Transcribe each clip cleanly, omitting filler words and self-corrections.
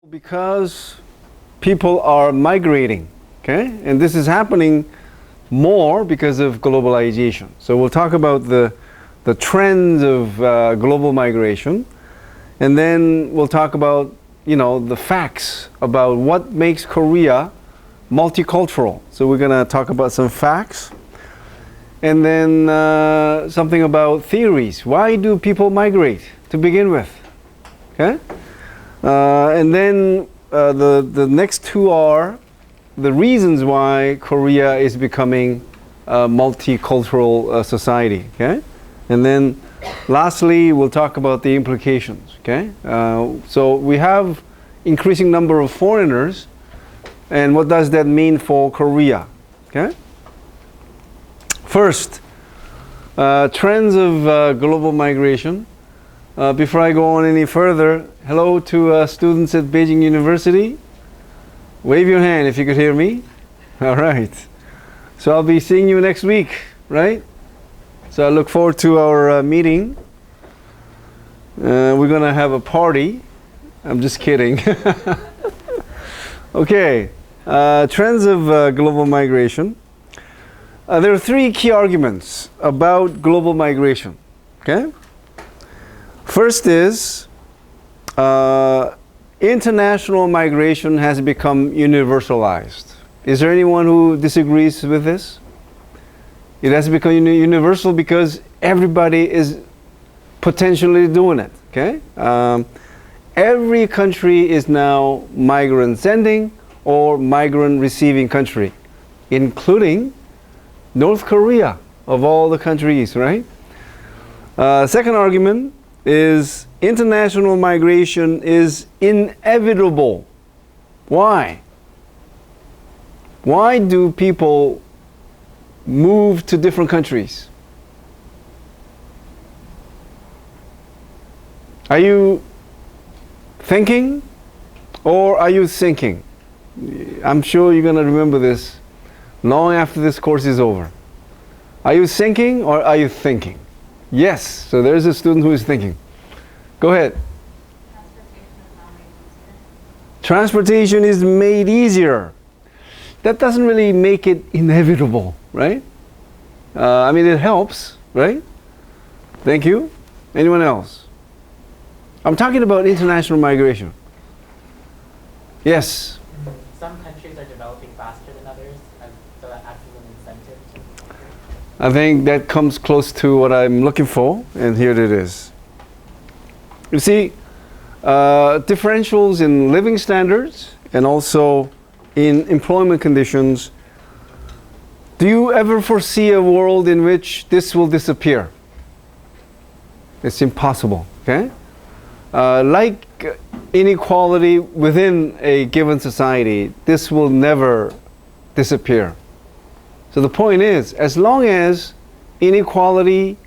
Because people are migrating, okay? And this is happening more because of globalization. So we'll talk about the trends of global migration, and then we'll talk about, the facts about what makes Korea multicultural. So we're going to talk about some facts, and then something about theories. Why do people migrate to begin with? Okay? And then the next two are the reasons why Korea is becoming a multicultural society. Okay? And then lastly, we'll talk about the implications. Okay? So we have increasing number of foreigners, and what does that mean for Korea? Okay? First, trends of global migration. Before I go on any further, hello to students at Beijing University. Wave your hand if you could hear me. All right. So I'll be seeing you next week, right? So I look forward to our meeting. We're going to have a party. I'm just kidding. Okay. Trends of global migration. There are three key arguments about global migration. Okay? First is international migration has become universalized. Is there anyone who disagrees with this? It has become universal because everybody is potentially doing it. Okay? Every country is now migrant sending or migrant receiving country, including North Korea, of all the countries, right? Second argument is international migration is inevitable. Why? Why do people move to different countries? Are you thinking or are you thinking? I'm sure you're going to remember this long after this course is over. Are you thinking or are you thinking? Yes, so there's a student who is thinking. Go ahead. Transportation is made easier. That doesn't really make it inevitable, right? I mean, it helps, right? Thank you. Anyone else? I'm talking about international migration. Yes? Some countries are developing faster than others, so that acts as an incentive to migrate. I think that comes close to what I'm looking for, and here it is. You see, differentials in living standards and also in employment conditions. Do you ever foresee a world in which this will disappear? It's impossible, okay? Like inequality within a given society, this will never disappear. So the point is, as long as inequality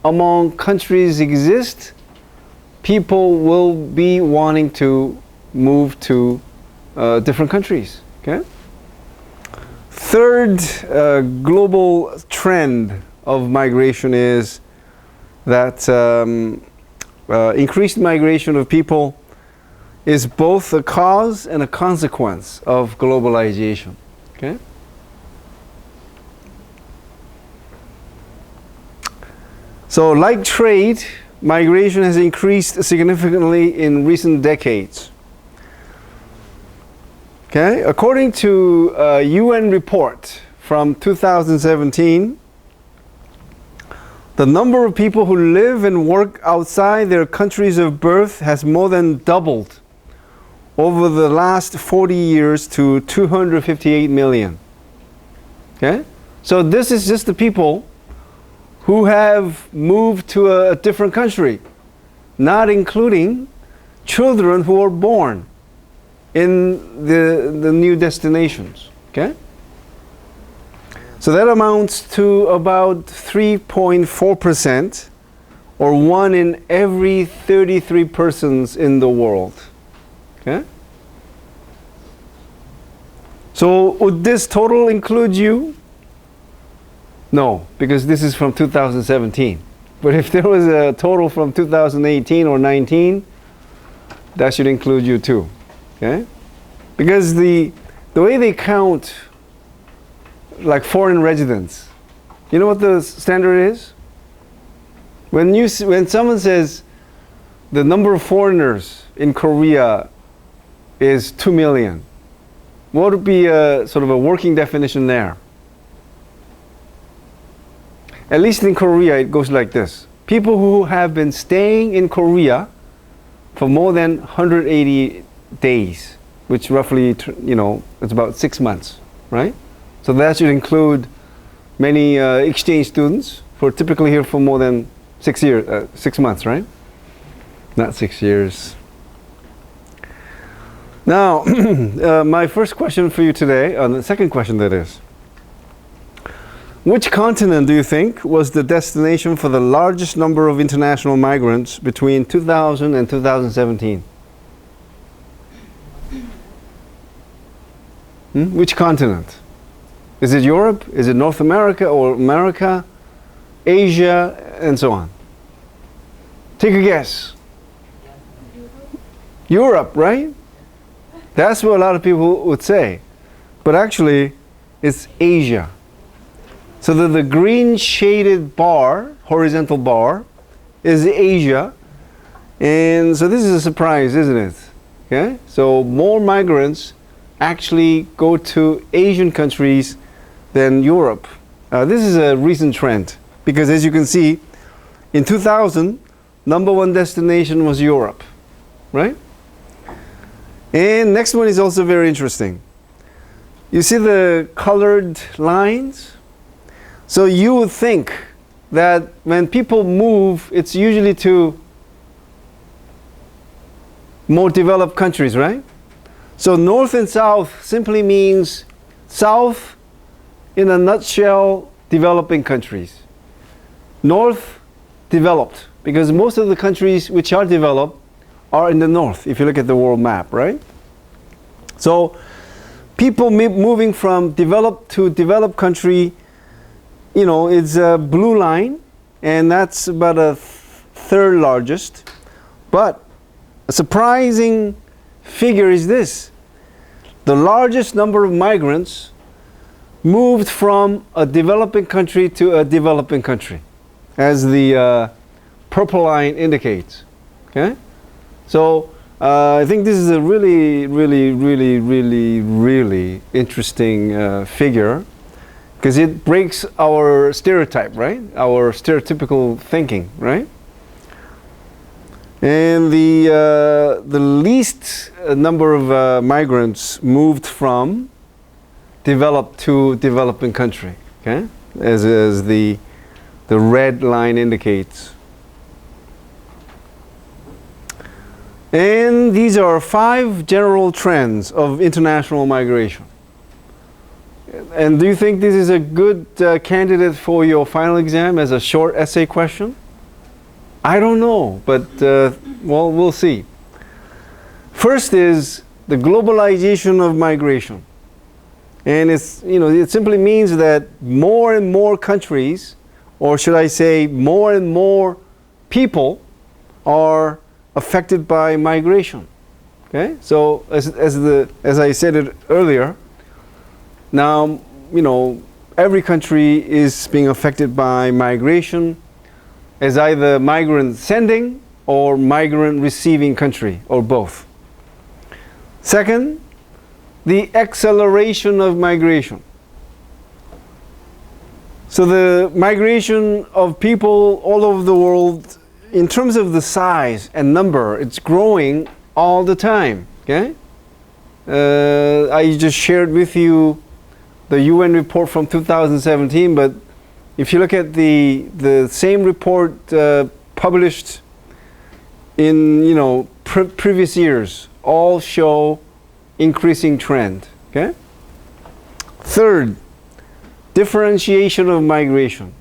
among countries exist, people will be wanting to move to different countries. Okay? Third global trend of migration is that increased migration of people is both a cause and a consequence of globalization. Okay? So, like trade, migration has increased significantly in recent decades. Okay? According to a UN report from 2017, the number of people who live and work outside their countries of birth has more than doubled over the last 40 years to 258 million. Okay? So this is just the people who have moved to a different country, not including children who are born in the new destinations. Okay? So that amounts to about 3.4%, or 1 in every 33 persons in the world. Okay? So would this total include you? No, because this is from 2017. But if there was a total from 2018 or 19, that should include you too. Okay? Because the way they count like foreign residents, you know what the standard is? When someone says the number of foreigners in Korea is 2 million, what would be a sort of a working definition there? At least in Korea, it goes like this. People who have been staying in Korea for more than 180 days, which roughly, it's about 6 months, right? So that should include many exchange students who are typically here for more than 6 months, right? Not 6 years. Now, my first question for you today, the second question that is, which continent do you think was the destination for the largest number of international migrants between 2000 and 2017? Which continent? Is it Europe? Is it North America or America, Asia, and so on? Take a guess. Europe, right? That's what a lot of people would say. But actually, it's Asia. So the green shaded bar, horizontal bar, is Asia. And so this is a surprise, isn't it? Okay? So more migrants actually go to Asian countries than Europe. This is a recent trend because, as you can see, in 2000, number one destination was Europe, right? And next one is also very interesting. You see the colored lines? So you would think that when people move, it's usually to more developed countries, right? So north and south simply means south, in a nutshell, developing countries. North, developed, because most of the countries which are developed are in the north, if you look at the world map, right? So people moving from developed to developed country, it's a blue line, and that's about a third largest. But a surprising figure is this. The largest number of migrants moved from a developing country to a developing country, as the purple line indicates. Okay? So I think this is a really, really, really, really, really interesting figure, because it breaks our stereotype, right? Our stereotypical thinking, right? And the least number of migrants moved from developed to developing country, okay? As the red line indicates. And these are 5 general trends of international migration. And do you think this is a good candidate for your final exam as a short essay question? I don't know, but well, we'll see. First is the globalization of migration. And it's, it simply means that more and more countries, or should I say more and more people, are affected by migration. Okay? So as I said it earlier, now, every country is being affected by migration as either migrant sending or migrant receiving country, or both. Second, the acceleration of migration. So the migration of people all over the world, in terms of the size and number, it's growing all the time. Okay? I just shared with you the UN report from 2017, but if you look at the same report published in previous years, all show increasing trend. Okay. Third, differentiation of migration.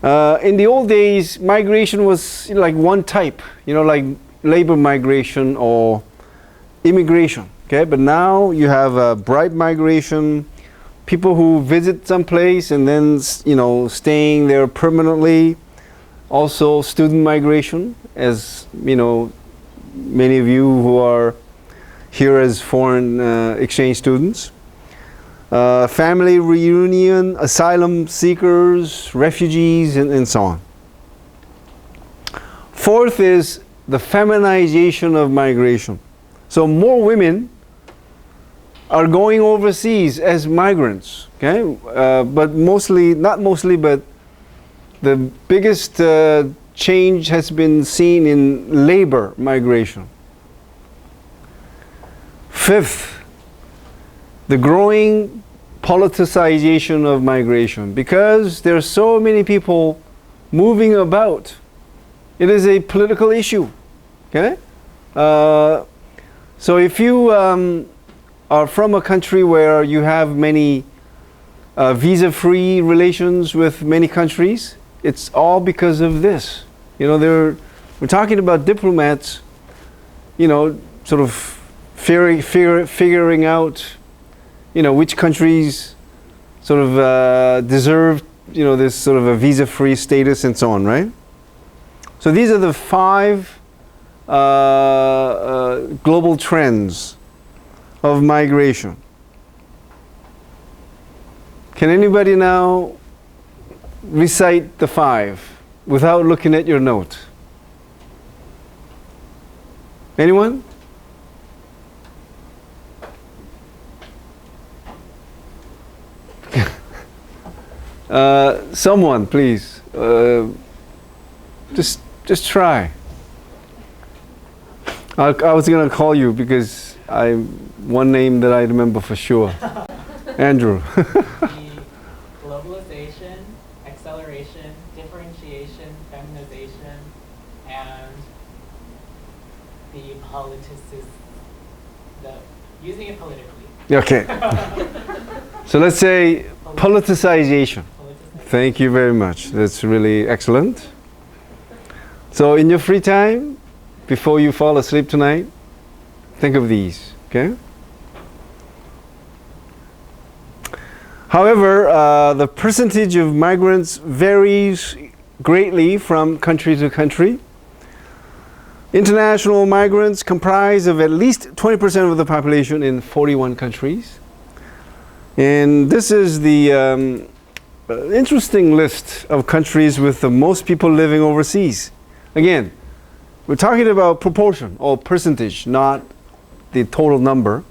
In the old days, migration was like one type, like labor migration or immigration. Okay, but now you have bright migration, people who visit some place and then staying there permanently. Also student migration, as many of you who are here as foreign exchange students. Family reunion, asylum seekers, refugees, and so on. Fourth is the feminization of migration. So more women are going overseas as migrants, okay? But mostly, not mostly, but the biggest change has been seen in labor migration. Fifth, the growing politicization of migration. Because there are so many people moving about, it is a political issue, okay? So if you are from a country where you have many visa-free relations with many countries, it's all because of this. You know, we're talking about diplomats, you know, sort of figuring out, you know, which countries sort of deserve, you know, this sort of a visa-free status and so on, right? So these are the 5 global trends of migration. Can anybody now recite the 5 without looking at your note? Anyone? Someone, please. Just try. I was going to call you because one name that I remember for sure. Andrew. The globalization, acceleration, differentiation, feminization, and the using it politically. Okay. So let's say politicization. Thank you very much. That's really excellent. So in your free time, before you fall asleep tonight, think of these, okay? However, the percentage of migrants varies greatly from country to country. International migrants comprise of at least 20% of the population in 41 countries. And this is the interesting list of countries with the most people living overseas. Again, we're talking about proportion or percentage, not the total number.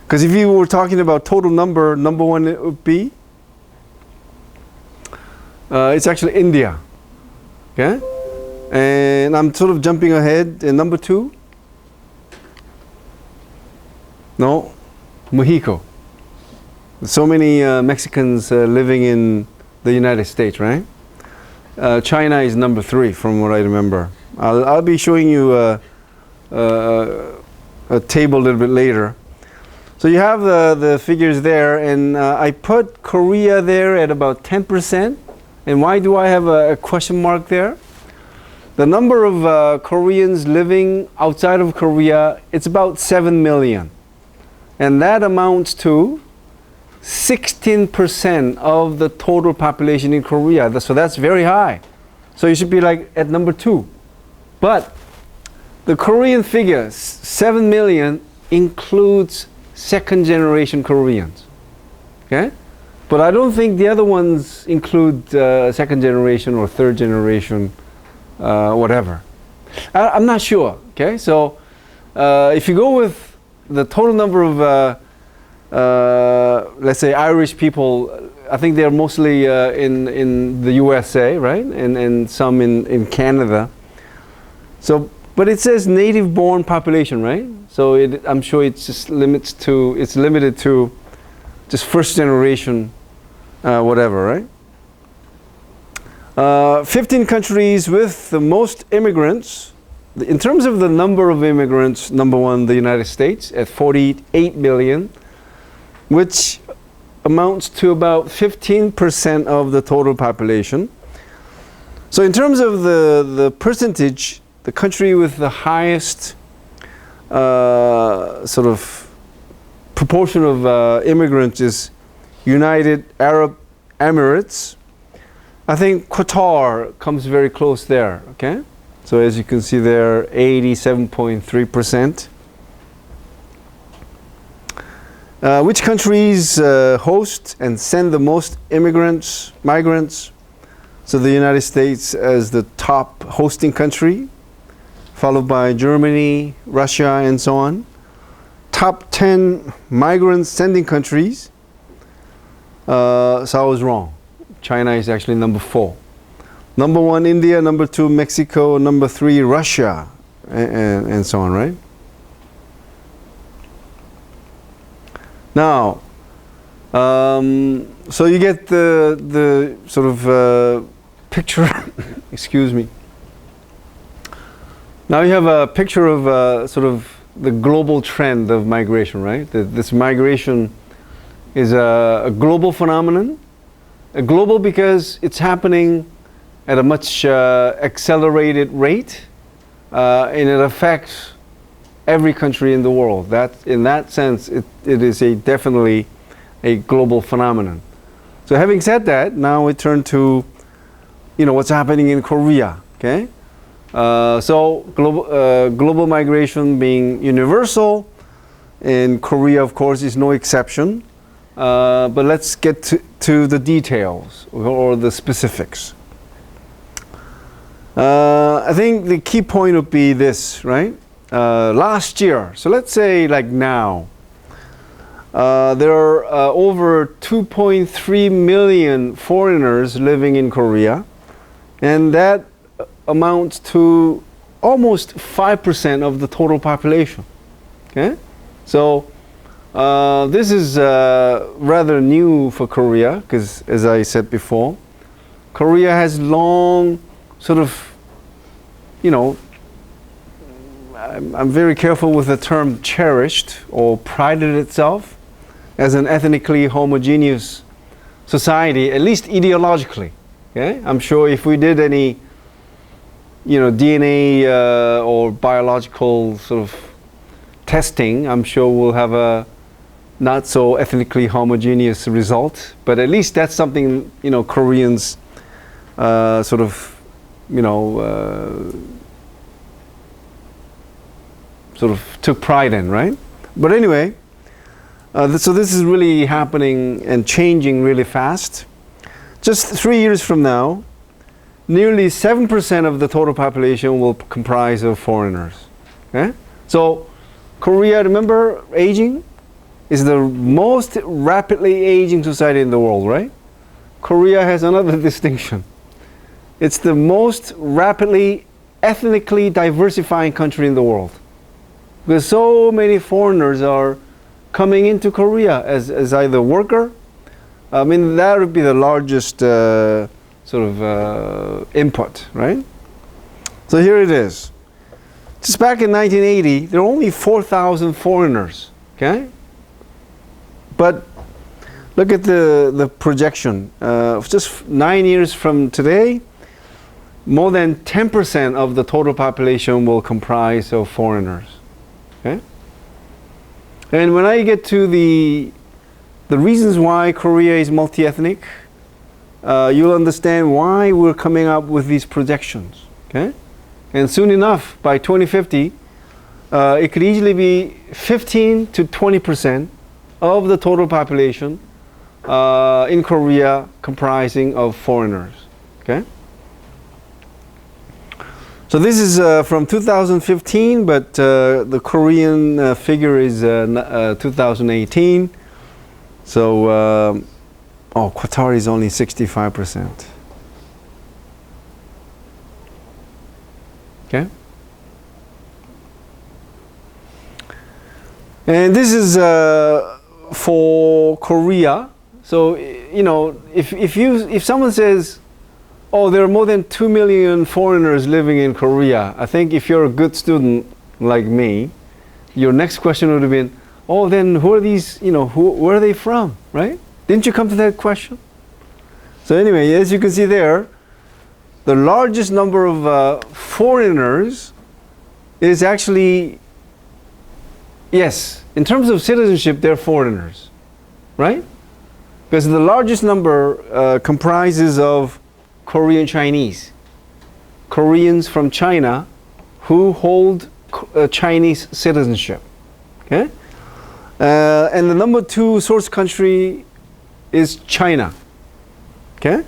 Because if you were talking about total number, number 1 it would be, it's actually India. Okay? And I'm sort of jumping ahead. And number 2? No, Mexico. So many Mexicans living in the United States, right? China is number 3 from what I remember. I'll be showing you a table a little bit later. So you have the figures there, and I put Korea there at about 10%. And why do I have a question mark there? The number of Koreans living outside of Korea, it's about 7 million. And that amounts to 16% of the total population in Korea. So that's very high. So you should be like at number 2. But the Korean figure, 7 million, includes second generation Koreans. Okay? But I don't think the other ones include second generation or third generation, whatever. I'm not sure. Okay? So if you go with the total number of let's say Irish people, I think they're mostly in the USA, right? And some in Canada. So, but it says native born population, right? So I'm sure it's just limited to just first generation, whatever, right? 15 countries with the most immigrants. In terms of the number of immigrants, number 1, the United States at 48 million. Which amounts to about 15% of the total population. So in terms of the percentage, the country with the highest sort of proportion of immigrants is United Arab Emirates. I think Qatar comes very close there, okay? So as you can see there, 87.3%. Which countries host and send the most migrants? So the United States as the top hosting country, followed by Germany, Russia, and so on. Top 10 migrant sending countries. So I was wrong. China is actually number 4. Number 1, India. Number 2, Mexico. Number 3, Russia, and so on, right? Now, so you get the sort of picture. Excuse me. Now you have a picture of sort of the global trend of migration, right? This migration is a global phenomenon. A global because it's happening at a much accelerated rate, and it affects every country in the world. That, in that sense, it is definitely a global phenomenon. So having said that, now we turn to, what's happening in Korea. Okay, so global migration being universal, and Korea, of course, is no exception. But let's get to the details or the specifics. I think the key point would be this, right? Last year, so let's say like now, there are over 2.3 million foreigners living in Korea, and that amounts to almost 5% of the total population. Okay, so this is rather new for Korea because, as I said before, Korea has long sort of, I'm very careful with the term cherished or prided itself as an ethnically homogeneous society, at least ideologically. Okay? I'm sure if we did any, DNA or biological sort of testing, I'm sure we'll have a not so ethnically homogeneous result. But at least that's something, Koreans sort of, sort of took pride in, right? But anyway, so this is really happening and changing really fast. Just 3 years from now, nearly 7% of the total population will comprise of foreigners. Okay? So Korea, remember, aging is the most rapidly aging society in the world, right? Korea has another distinction. It's the most rapidly ethnically diversifying country in the world. Because so many foreigners are coming into Korea as either worker. I mean, that would be the largest sort of input, right? So here it is. Just back in 1980, there were only 4,000 foreigners, okay? But look at the projection. Just 9 years from today, more than 10% of the total population will comprise of foreigners. Okay? And when I get to the reasons why Korea is multi-ethnic, you'll understand why we're coming up with these projections. Okay? And soon enough, by 2050, it could easily be 15 to 20% of the total population in Korea comprising of foreigners. Okay? So this is from 2015, but the Korean figure is 2018. So, Qatar is only 65%. Okay? And this is for Korea. So, if someone says, oh, there are more than 2 million foreigners living in Korea, I think if you're a good student like me, your next question would have been, oh, then who are these, where are they from, right? Didn't you come to that question? So anyway, as you can see there, the largest number of foreigners is actually, yes, in terms of citizenship, they're foreigners, right? Because the largest number comprises of Korean Chinese, Koreans from China who hold Chinese citizenship. Okay, And the number 2 source country is China. Okay?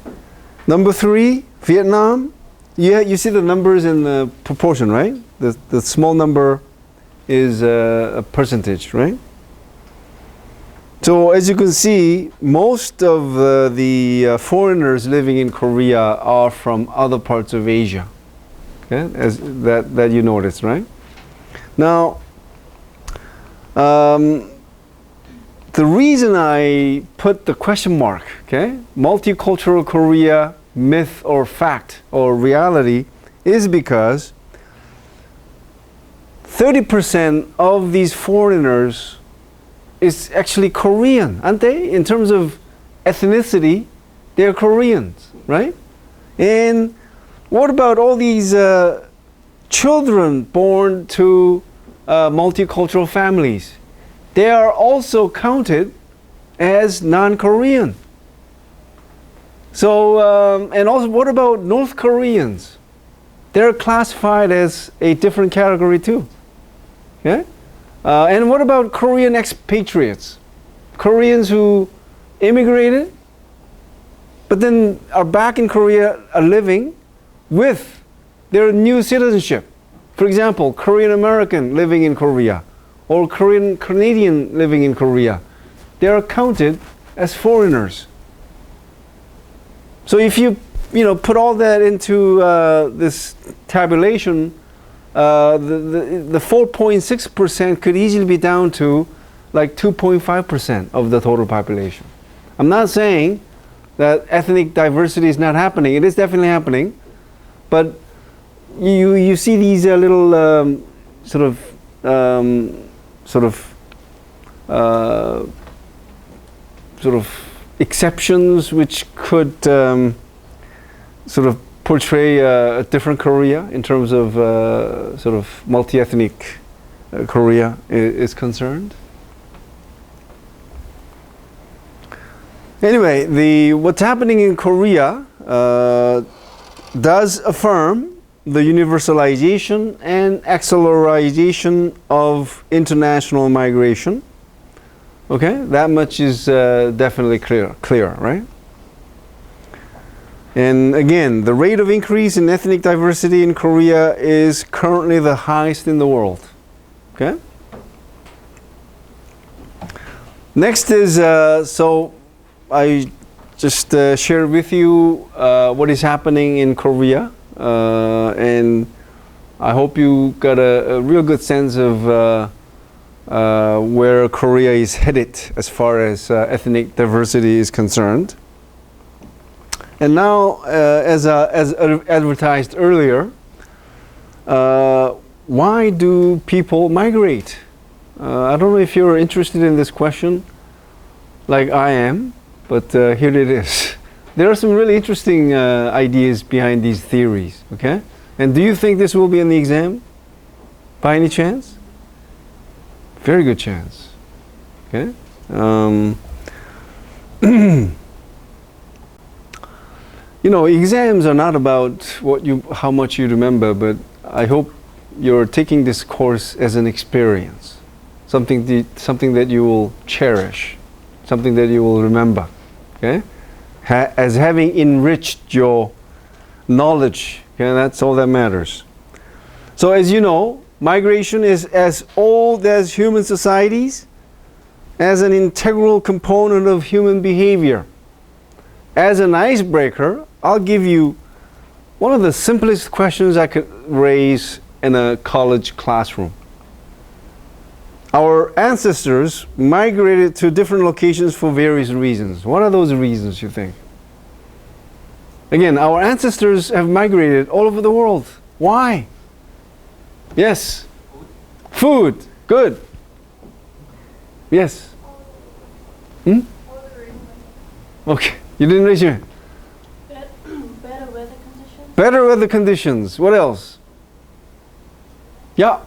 Number 3, Vietnam. Yeah, you see the numbers in the proportion, right? The small number is a percentage, right? So as you can see, most of the foreigners living in Korea are from other parts of Asia. Okay? As that you notice, right? Now, the reason I put the question mark, okay, multicultural Korea, myth or fact or reality, is because 30% of these foreigners is actually Korean, aren't they? In terms of ethnicity, they're Koreans, right? And what about all these children born to multicultural families? They are also counted as non-Korean. So, and also, what about North Koreans? They're classified as a different category too. Okay? And what about Korean expatriates? Koreans who immigrated, but then are back in Korea, are living with their new citizenship. For example, Korean American living in Korea, or Korean Canadian living in Korea. They are counted as foreigners. So if you put all that into this tabulation, the 4.6% could easily be down to like 2.5% of the total population. I'm not saying that ethnic diversity is not happening. It is definitely happening, but you see these little sort of exceptions which could sort of portray a different Korea in terms of sort of multi-ethnic Korea is concerned. Anyway, what's happening in Korea does affirm the universalization and acceleration of international migration. Okay, that much is definitely clear, right? And again, the rate of increase in ethnic diversity in Korea is currently the highest in the world. Okay? Next is, so I just shared with you what is happening in Korea. And I hope you got a real good sense of where Korea is headed as far as ethnic diversity is concerned. And now, as advertised earlier, why do people migrate? I don't know if you're interested in this question, like I am, but here it is. There are some really interesting ideas behind these theories, okay? And do you think this will be in the exam, by any chance? Very good chance, okay? Exams are not about how much you remember, but I hope you're taking this course as an experience, something that you will cherish, something that you will remember, okay? As having enriched your knowledge, okay? That's all that matters. So as you know, migration is as old as human societies, as an integral component of human behavior. As an icebreaker, I'll give you one of the simplest questions I could raise in a college classroom. Our ancestors migrated to different locations for various reasons. What are those reasons, you think? Again, our ancestors have migrated all over the world. Why? Yes. Food. Good. Yes. Okay. You didn't raise your hand. Better weather conditions. Better weather conditions. What else? Yeah.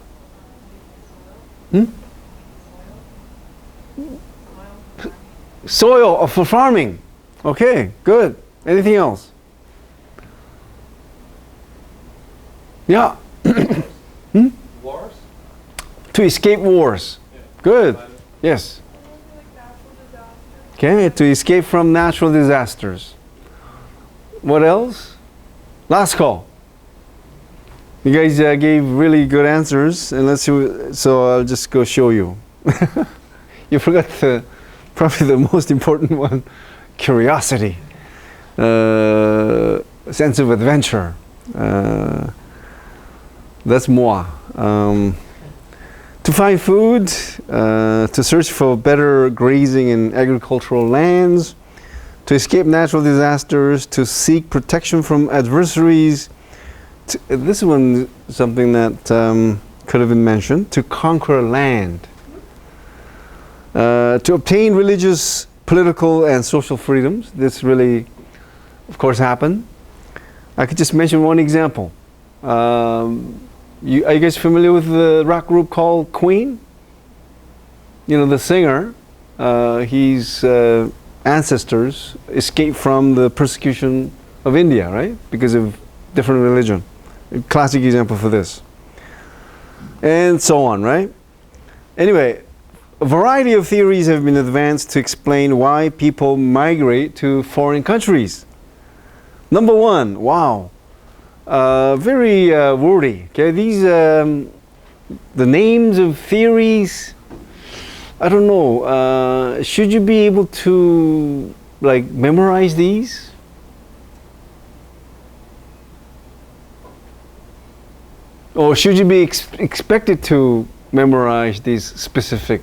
Soil for farming. Okay, good. Anything else? Yeah. Wars? To escape wars. Yeah. Good. Yes. Okay, to escape from natural disasters. What else? Last call. You guys gave really good answers, and let's see. So I'll just go show you. You forgot probably the most important one: curiosity, sense of adventure. That's moi. To find food, to search for better grazing and agricultural lands, to escape natural disasters, to seek protection from adversaries. This one is something that could have been mentioned. To conquer land. To obtain religious, political, and social freedoms. This really, of course, happened. I could just mention one example. Are you guys familiar with the rock group called Queen? You know, the singer, his ancestors escaped from the persecution of India, right? Because of different religion. A classic example for this. And so on, right? Anyway, a variety of theories have been advanced to explain why people migrate to foreign countries. Number one, wow. Very wordy. Okay, these the names of theories. I don't know. Should you be able to like memorize these? Or should you be expected to memorize these specific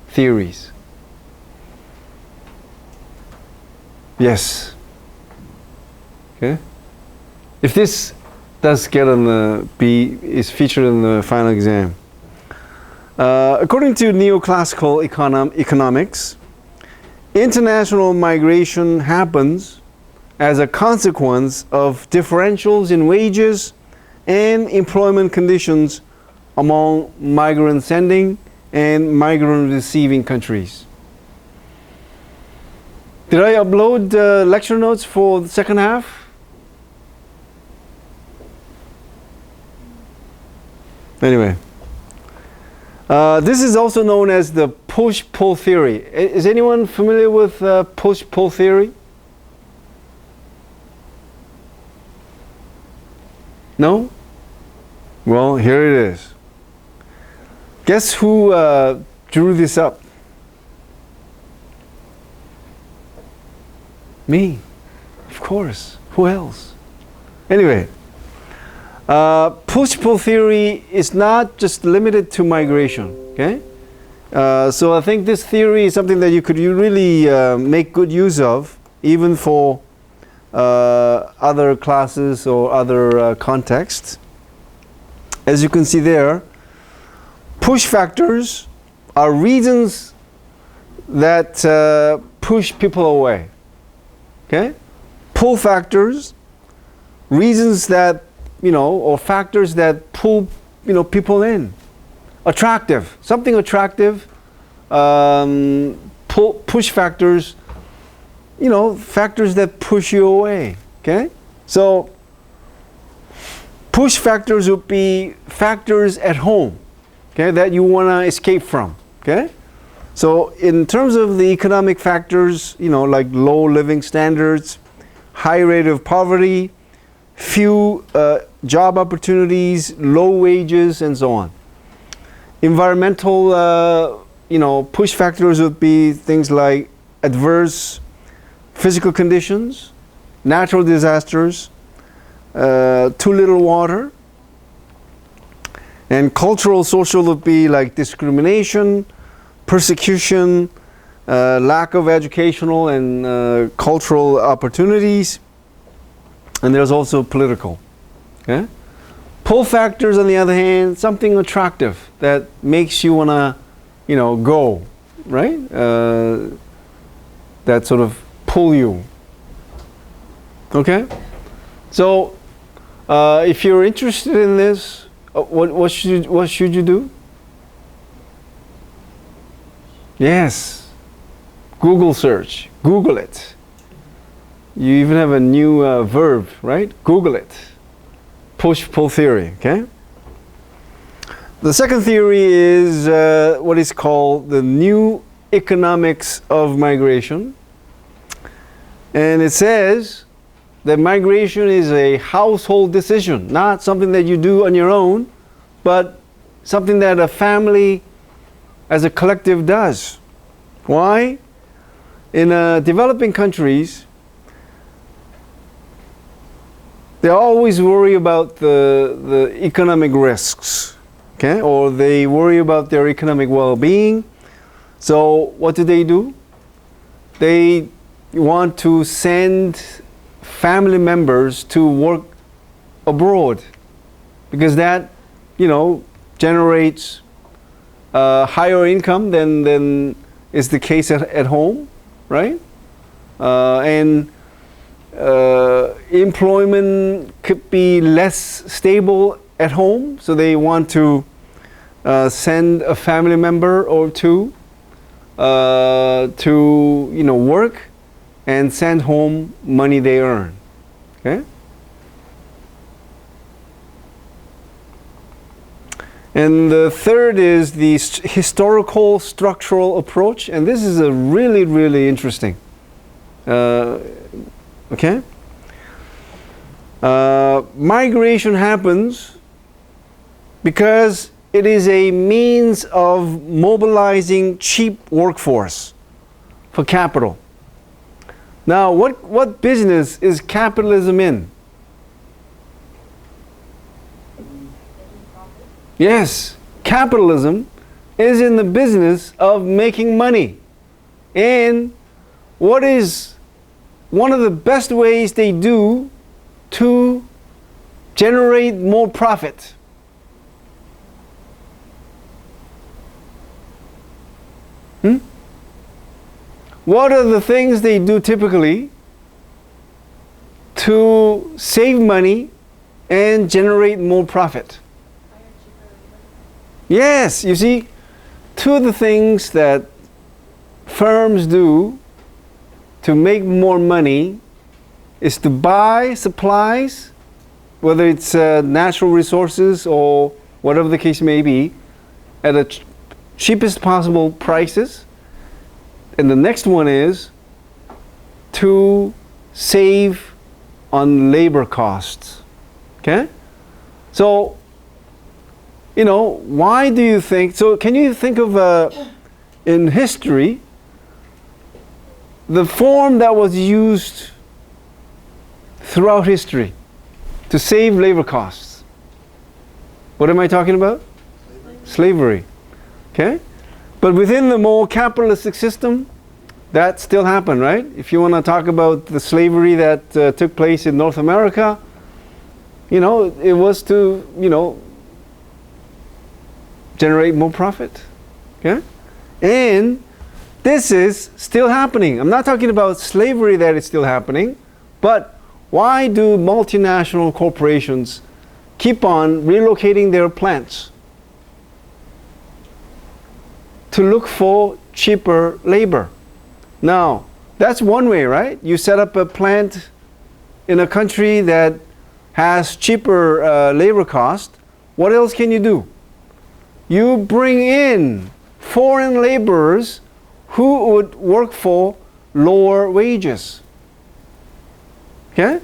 theories? Yes. Okay. If this does get on the is featured in the final exam. According to neoclassical economics, international migration happens as a consequence of differentials in wages and employment conditions among migrant sending and migrant receiving countries. Did I upload lecture notes for the second half? Anyway, this is also known as the push-pull theory. Is anyone familiar with push-pull theory? No? Well, here it is. Guess who drew this up? Me. Of course. Who else? Anyway, push-pull theory is not just limited to migration. Okay? So I think this theory is something that you could really make good use of, even for other classes or other contexts. As you can see there, push factors are reasons that push people away. Okay? Pull factors, reasons that, or factors that pull, people in. Attractive, something attractive. Push factors, factors that push you away. Okay? So, push factors would be factors at home, okay, that you want to escape from. Okay? So, in terms of the economic factors, like low living standards, high rate of poverty, few job opportunities, low wages, and so on. Environmental, push factors would be things like adverse physical conditions, natural disasters, too little water. And cultural, social would be like discrimination, persecution, lack of educational and cultural opportunities. And there's also political. Okay? Pull factors, on the other hand, something attractive that makes you want to, go, right? That sort of pull you. Okay? So, if you're interested in this, what should you do? Yes. Google search. Google it. You even have a new verb, right? Google it. Push-pull theory, okay? The second theory is what is called the new economics of migration. And it says that migration is a household decision, not something that you do on your own, but something that a family as a collective does. Why? In developing countries, they always worry about the economic risks, okay? Or they worry about their economic well-being. So what do? They want to send family members to work abroad because that, generates higher income than is the case at home, right? And employment could be less stable at home, so they want to send a family member or two to work and send home money they earn. Okay? And the third is the historical structural approach, and this is a really, really interesting. Okay? Migration happens because it is a means of mobilizing cheap workforce for capital. Now, what business is capitalism in? Yes, capitalism is in the business of making money. And what is one of the best ways they do to generate more profit? What are the things they do typically to save money and generate more profit? Yes, you see, two of the things that firms do to make more money is to buy supplies, whether it's natural resources or whatever the case may be, at the cheapest possible prices. And the next one is to save on labor costs. Okay? So, why do you think, so can you think of, in history, the form that was used throughout history to save labor costs? What am I talking about? Slavery. Okay? But within the more capitalistic system, that still happened, right? If you want to talk about the slavery that took place in North America, it was to, generate more profit. Okay? And this is still happening. I'm not talking about slavery that is still happening, but why do multinational corporations keep on relocating their plants? To look for cheaper labor. Now, that's one way, right? You set up a plant in a country that has cheaper labor cost. What else can you do? You bring in foreign laborers who would work for lower wages. Okay?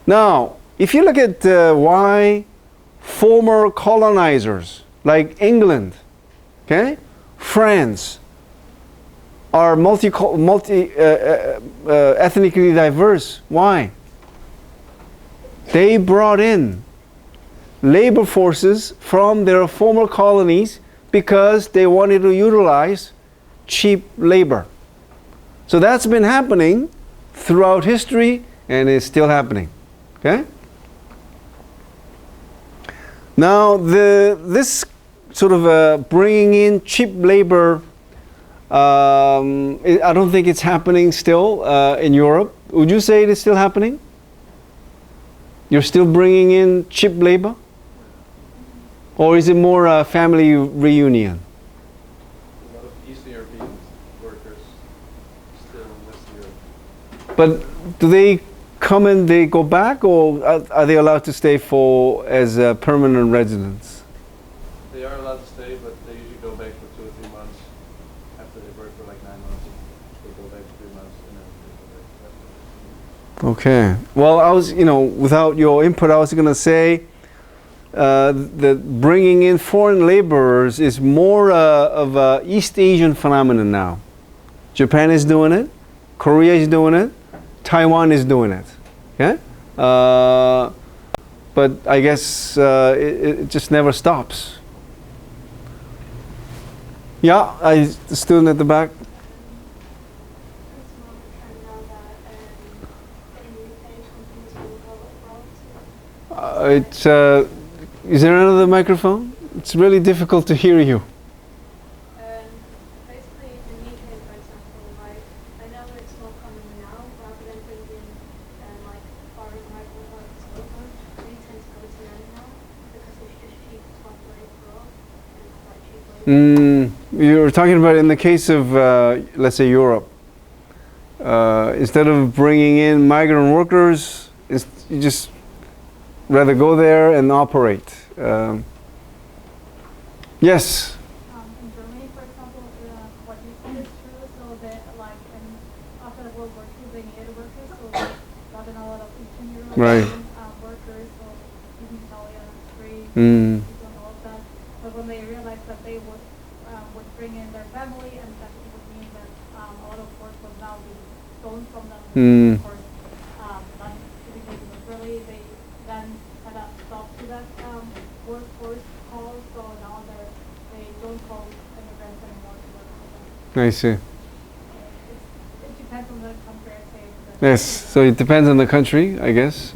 Now, if you look at why former colonizers like England, okay, France, are ethnically diverse. Why? They brought in labor forces from their former colonies because they wanted to utilize cheap labor. So that's been happening throughout history and is still happening. Okay? Now, this sort of bringing in cheap labor, I don't think it's happening still in Europe. Would you say it is still happening? You're still bringing in cheap labor? Or is it more a family reunion? A lot of Eastern European workers still in Western Europe. But do they come and they go back, or are they allowed to stay as permanent residents? They are allowed to stay, but they usually go back for 2 or 3 months after they work for like Okay. Well, I was, without your input, I was going to say that bringing in foreign laborers is more of a East Asian phenomenon now. Japan is doing it, Korea is doing it, Taiwan is doing it. Okay? But I guess it just never stops. Yeah, the student at the back. It's more of a trend now that in the UK companies will go abroad to Is there another microphone? It's really difficult to hear you. basically in the UK, for example, like I know it's more common now, rather than bringing like foreign migrant workers over, they tend to go to them now because it's just cheap to operate abroad and like cheap labor. You're talking about in the case of, let's say, Europe. Instead of bringing in migrant workers, you just rather go there and operate. Yes. In Germany, for example, what you said is true. So that, like, after World War II, they needed workers. So they brought in a lot of Eastern Right. European workers, so even Italian, Greek, Mm. people and all of that. But when they realized that they would bring in their family, and that it would mean that a lot of work was now being stolen from them. Mm. Of course, that because it was really they then had a stop to that workforce call. So now they don't call immigrants anymore to work for them. I see. It depends on the country, I say. Yes, so it depends on the country, I guess.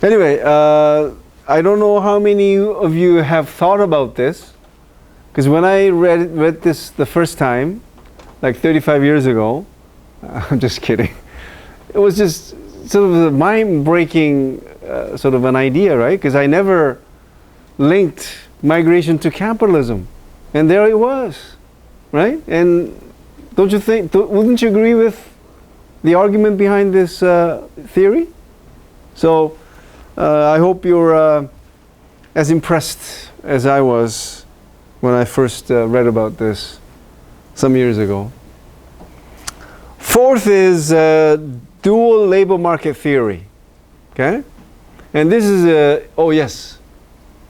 Anyway, I don't know how many of you have thought about this, because when I read this the first time, like 35 years ago, I'm just kidding, it was just sort of a mind-breaking sort of an idea, right? Because I never linked migration to capitalism, and there it was, right? And don't you think, wouldn't you agree with the argument behind this theory? So I hope you're as impressed as I was when I first read about this some years ago. Fourth is dual labor market theory. Okay? And this is oh yes.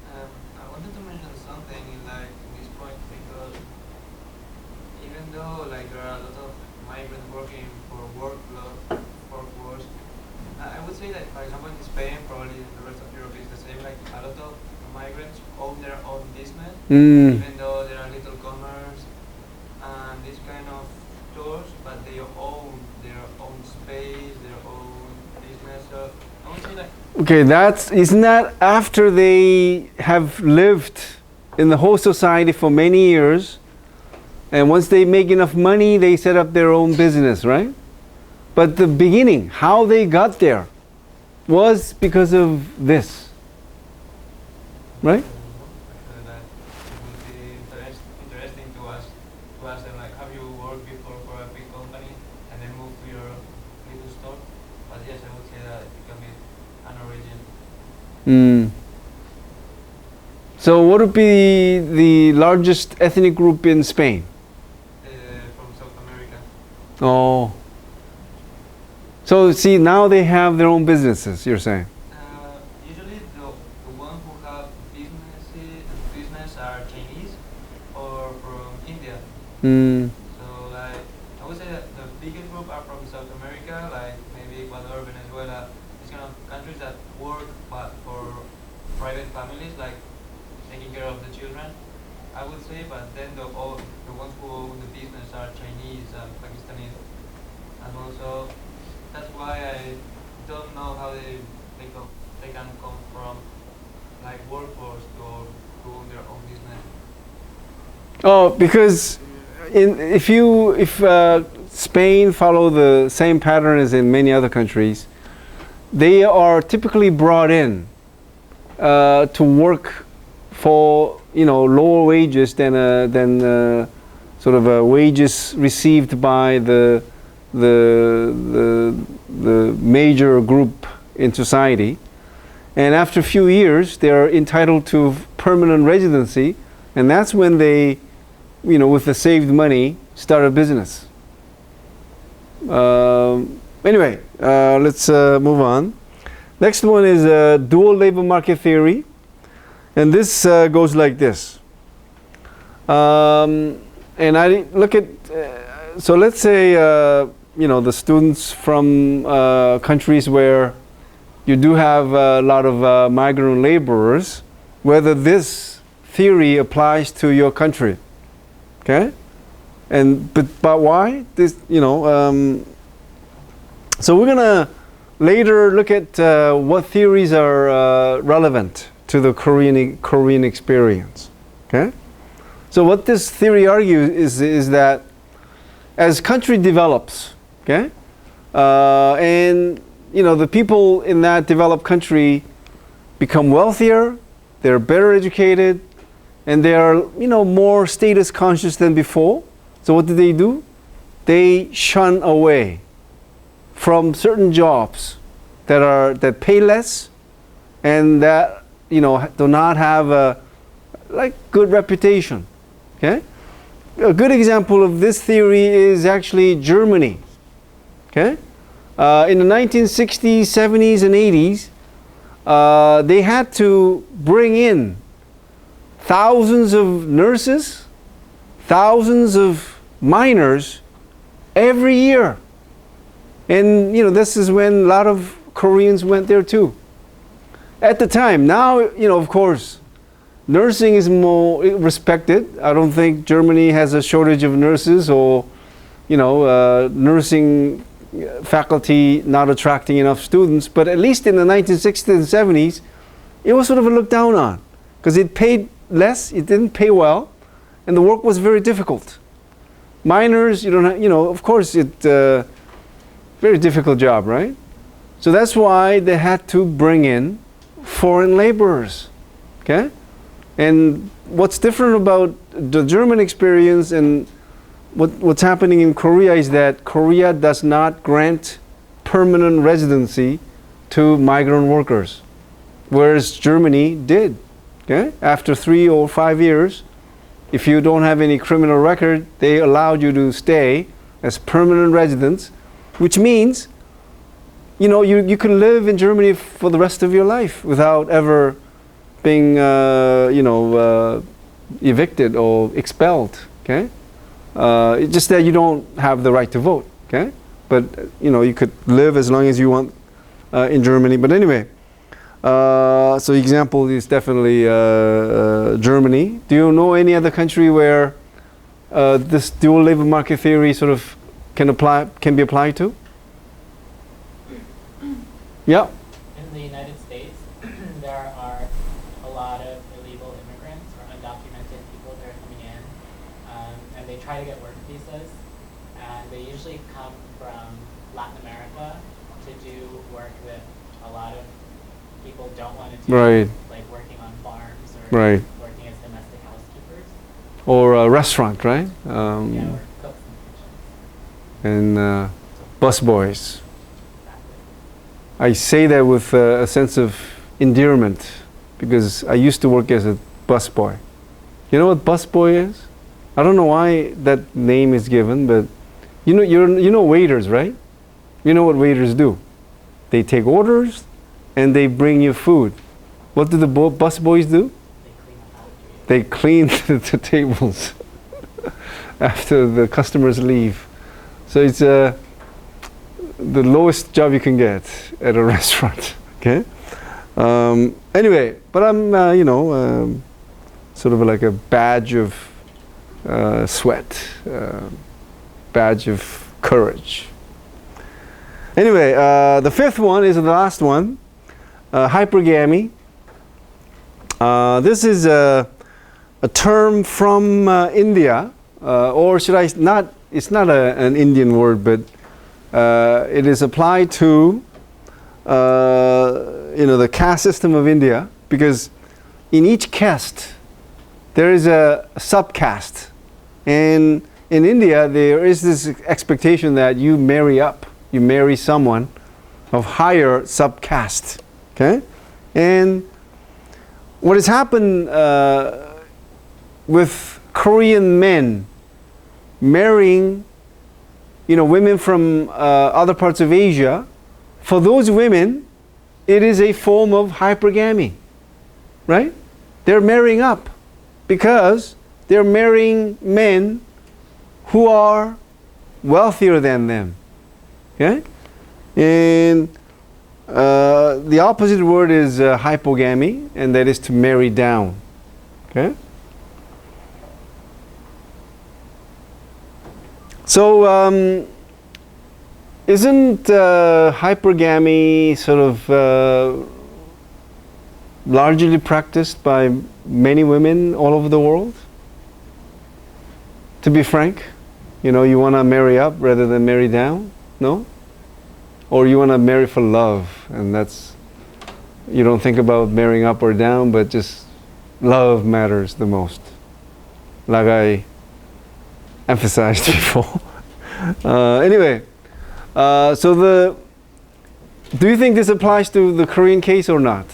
I wanted to mention something in this point because even though there are a lot of migrants working for workforce, I would say that for example in Spain, probably in the rest of Europe is the same. Like a lot of migrants own their own business, even though there are little commerce and this kind of stores, but they own their own space, their own business. So I would say Okay, isn't that after they have lived in the whole society for many years, and once they make enough money, they set up their own business, right? But the beginning, how they got there, was because of this, right? that it would be interesting to ask them have you worked before for a big company and then move to your little store? But yes, I would say that it can be an origin. So what would be the largest ethnic group in Spain? From South America. Oh. So see, now they have their own businesses, you're saying? Usually the ones who have business are Chinese or from India. So I would say that the biggest group are from South America, like maybe Ecuador, Venezuela, these kind of countries that work but for private families, like taking care of the children, I would say. But then the ones who own the business are Chinese and Pakistanis, and also that's why I don't know how they can come from workforce to own their own business. Oh, because if Spain follow the same pattern as in many other countries, they are typically brought in to work for lower wages than sort of wages received by the major group in society, and after a few years they are entitled to permanent residency, and that's when they, with the saved money, start a business. Anyway, let's move on. Next one is dual labor market theory. And this goes like this. And I look at, so let's say, the students from countries where you do have a lot of migrant laborers, whether this theory applies to your country. Okay? But why? This, so we're going to later look at what theories are relevant to the Korean experience. Okay? So what this theory argues is that as country develops, okay, and the people in that developed country become wealthier, they're better educated, and they are more status conscious than before. So what do? They shun away from certain jobs that pay less and that do not have a good reputation. Okay, a good example of this theory is actually Germany. Okay, in the 1960s, 70s, and 80s, they had to bring in thousands of nurses, thousands of miners every year. And this is when a lot of Koreans went there too. At the time, now, of course, nursing is more respected. I don't think Germany has a shortage of nurses or, nursing faculty not attracting enough students. But at least in the 1960s and 70s, it was sort of looked down on because it paid less, it didn't pay well, and the work was very difficult. Miners, of course, it's a very difficult job, right? So that's why they had to bring in foreign laborers. Okay? And what's different about the German experience and what's happening in Korea is that Korea does not grant permanent residency to migrant workers, whereas Germany did. Okay? After 3 or 5 years, if you don't have any criminal record, they allowed you to stay as permanent residents, which means you can live in Germany for the rest of your life without ever being evicted or expelled. Okay, it's just that you don't have the right to vote. Okay, but you could live as long as you want in Germany. But anyway, so example is definitely Germany. Do you know any other country where this dual labor market theory sort of can be applied to? Yeah. In the United States, there are a lot of illegal immigrants or undocumented people that are coming in, and they try to get work visas, and they usually come from Latin America to do work that a lot of people don't want to do, right, like working on farms or right, working as domestic housekeepers. Or a restaurant, right? Yeah, or cooks in kitchens. And busboys. Exactly. I say that with a sense of endearment because I used to work as a busboy. You know what busboy is? I don't know why that name is given, but you know waiters, right? You know what waiters do? They take orders and they bring you food. What do the busboys do? They clean the tables after the customers leave. So it's the lowest job you can get at a restaurant. Okay. Anyway, but I'm sort of like a badge of sweat, badge of courage. Anyway, the fifth one is the last one, hypergamy. This is a term from India, or should I not? It's not an Indian word, but it is applied to the caste system of India, because in each caste there is a subcaste, and in India there is this expectation that you marry someone of higher subcaste. Okay, and what has happened with Korean men marrying women from other parts of Asia, for those women, it is a form of hypergamy, right? They're marrying up because they're marrying men who are wealthier than them, okay? And the opposite word is hypogamy, and that is to marry down, okay? So, isn't hypergamy sort of largely practiced by many women all over the world? To be frank, you want to marry up rather than marry down? No? Or you want to marry for love, and you don't think about marrying up or down, but just love matters the most, like I emphasized before. Anyway, do you think this applies to the Korean case or not?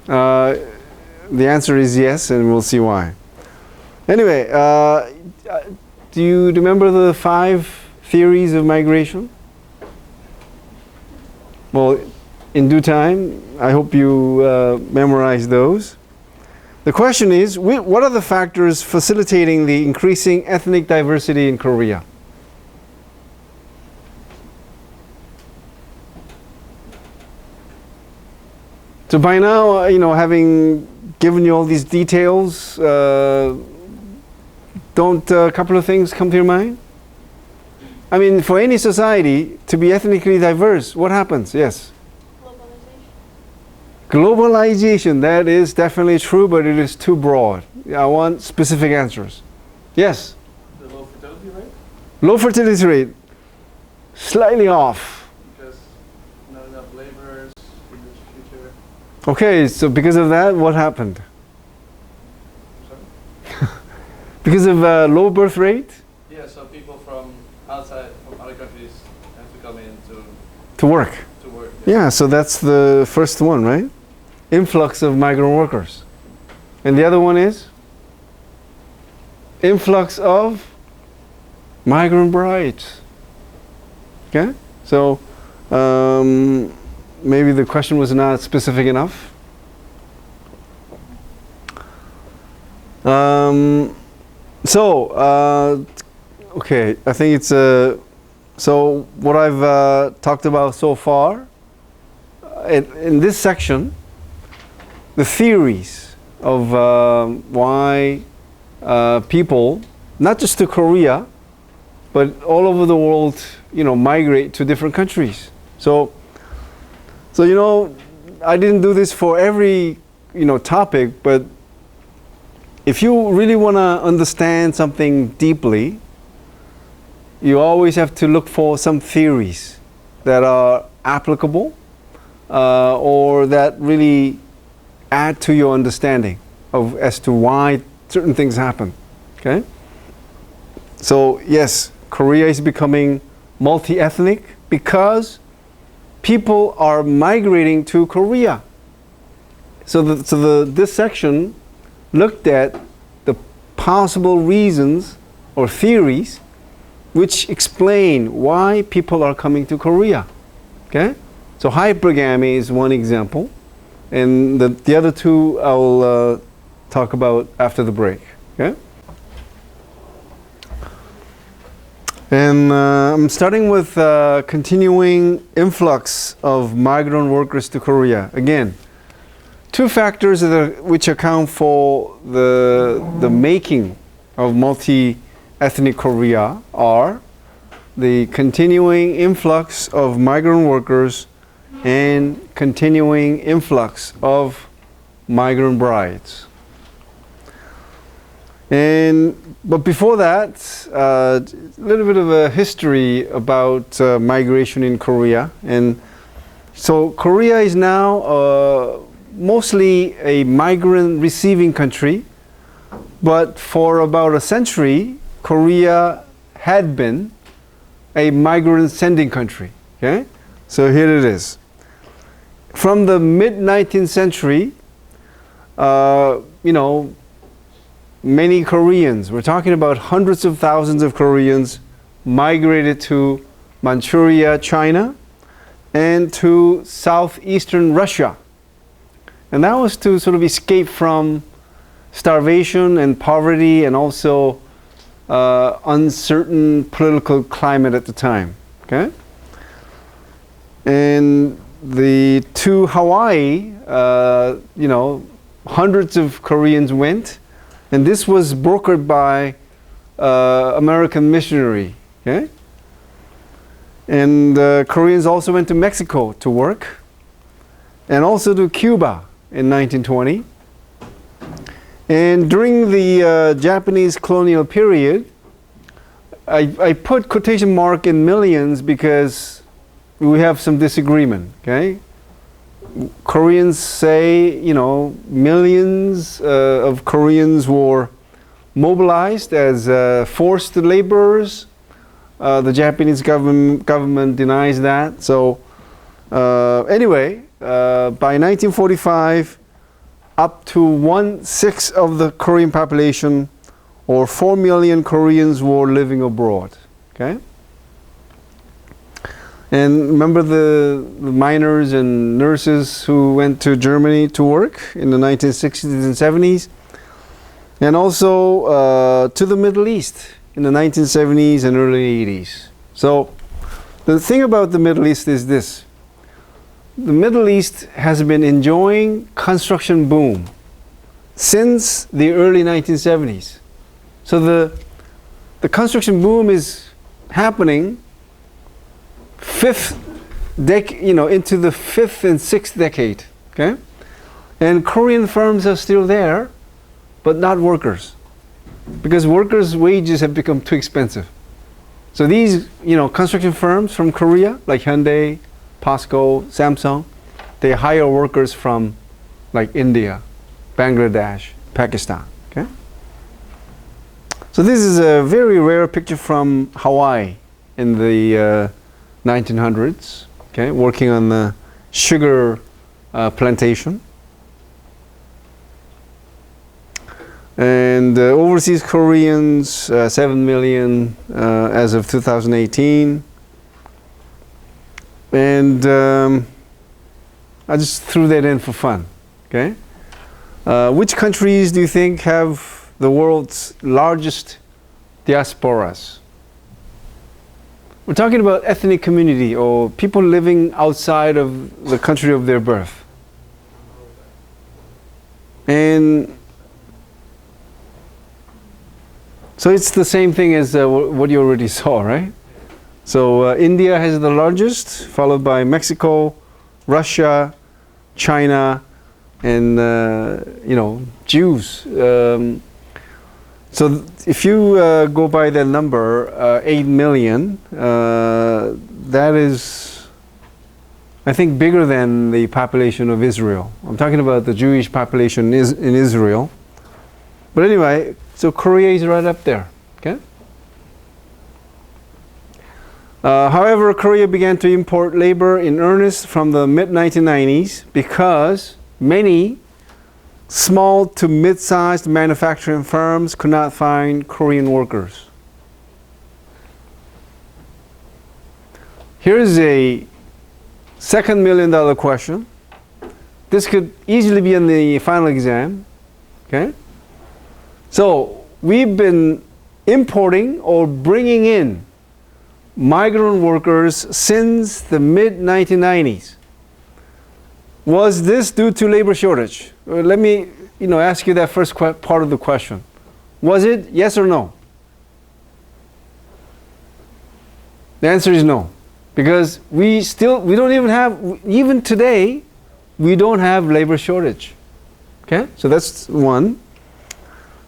The answer is yes, and we'll see why. Anyway, do you remember the 5 theories of migration? Well, in due time, I hope you memorize those. The question is, what are the factors facilitating the increasing ethnic diversity in Korea? So by now, having given you all these details, don't a couple of things come to your mind? I mean, for any society to be ethnically diverse, what happens? Yes? Globalization, that is definitely true, but it is too broad. I want specific answers. Yes? The low fertility rate? Low fertility rate, slightly off. Because not enough laborers in the future. Okay, so because of that, what happened? Sorry? Because of low birth rate? Yeah, so people from outside, from other countries have to come in To work. to work. Yeah, so that's the first one, right? Influx of migrant workers. And the other one is? Influx of migrant brides. Okay? So, maybe the question was not specific enough. Okay, I think it's so what I've talked about so far in this section, the theories of why people, not just to Korea, but all over the world, migrate to different countries. So I didn't do this for every topic, but if you really want to understand something deeply, you always have to look for some theories that are applicable or that really add to your understanding as to why certain things happen. Okay? So yes, Korea is becoming multi-ethnic because people are migrating to Korea. So this section looked at the possible reasons or theories which explain why people are coming to Korea. Okay? So hypergamy is one example, and the other two I'll talk about after the break. Okay? And I'm starting with continuing influx of migrant workers to Korea. Again, two factors which account for the making of multi-ethnic Korea are the continuing influx of migrant workers and continuing influx of migrant brides. But before that, a little bit of a history about migration in Korea. And so Korea is now mostly a migrant receiving country, but for about a century, Korea had been a migrant sending country. Okay? So here it is. From the mid-19th century, many Koreans, we're talking about hundreds of thousands of Koreans, migrated to Manchuria, China, and to southeastern Russia. And that was to sort of escape from starvation and poverty, and also uncertain political climate at the time. Okay? And to Hawaii, hundreds of Koreans went, and this was brokered by American missionary. Okay? And Koreans also went to Mexico to work, and also to Cuba in 1920. And during the Japanese colonial period, I put quotation mark in millions because we have some disagreement. Okay? Koreans say, millions of Koreans were mobilized as forced laborers. The Japanese government denies that. So anyway, by 1945, up to 1/6 of the Korean population, or 4 million Koreans, were living abroad. Okay? And remember the miners and nurses who went to Germany to work in the 1960s and 70s, and also to the Middle East in the 1970s and early 80s. So the thing about the Middle East is this. The Middle East has been enjoying construction boom since the early 1970s. So the construction boom is happening into the 5th and 6th decade. Okay? And Korean firms are still there, but not workers, because workers' wages have become too expensive. So these, construction firms from Korea, like Hyundai, POSCO, Samsung, they hire workers from like India, Bangladesh, Pakistan. Okay? So this is a very rare picture from Hawaii in the 1900s, okay, working on the sugar plantation. And overseas Koreans, 7 million as of 2018. And I just threw that in for fun. Okay? Which countries do you think have the world's largest diasporas? We're talking about ethnic community, or people living outside of the country of their birth. And so it's the same thing as what you already saw, right? So India has the largest, followed by Mexico, Russia, China, and Jews. So if you go by that number, 8 million, that is, I think, bigger than the population of Israel. I'm talking about the Jewish population in Israel. But anyway, so Korea is right up there. Okay. However, Korea began to import labor in earnest from the mid-1990s because many small to mid-sized manufacturing firms could not find Korean workers. Here's a second $1 million question. This could easily be in the final exam. Okay? So we've been importing or bringing in migrant workers since the mid-1990s. Was this due to labor shortage? Let me, ask you that first part of the question. Was it yes or no? The answer is no, because we don't even have, even today, we don't have labor shortage. Okay, so that's one.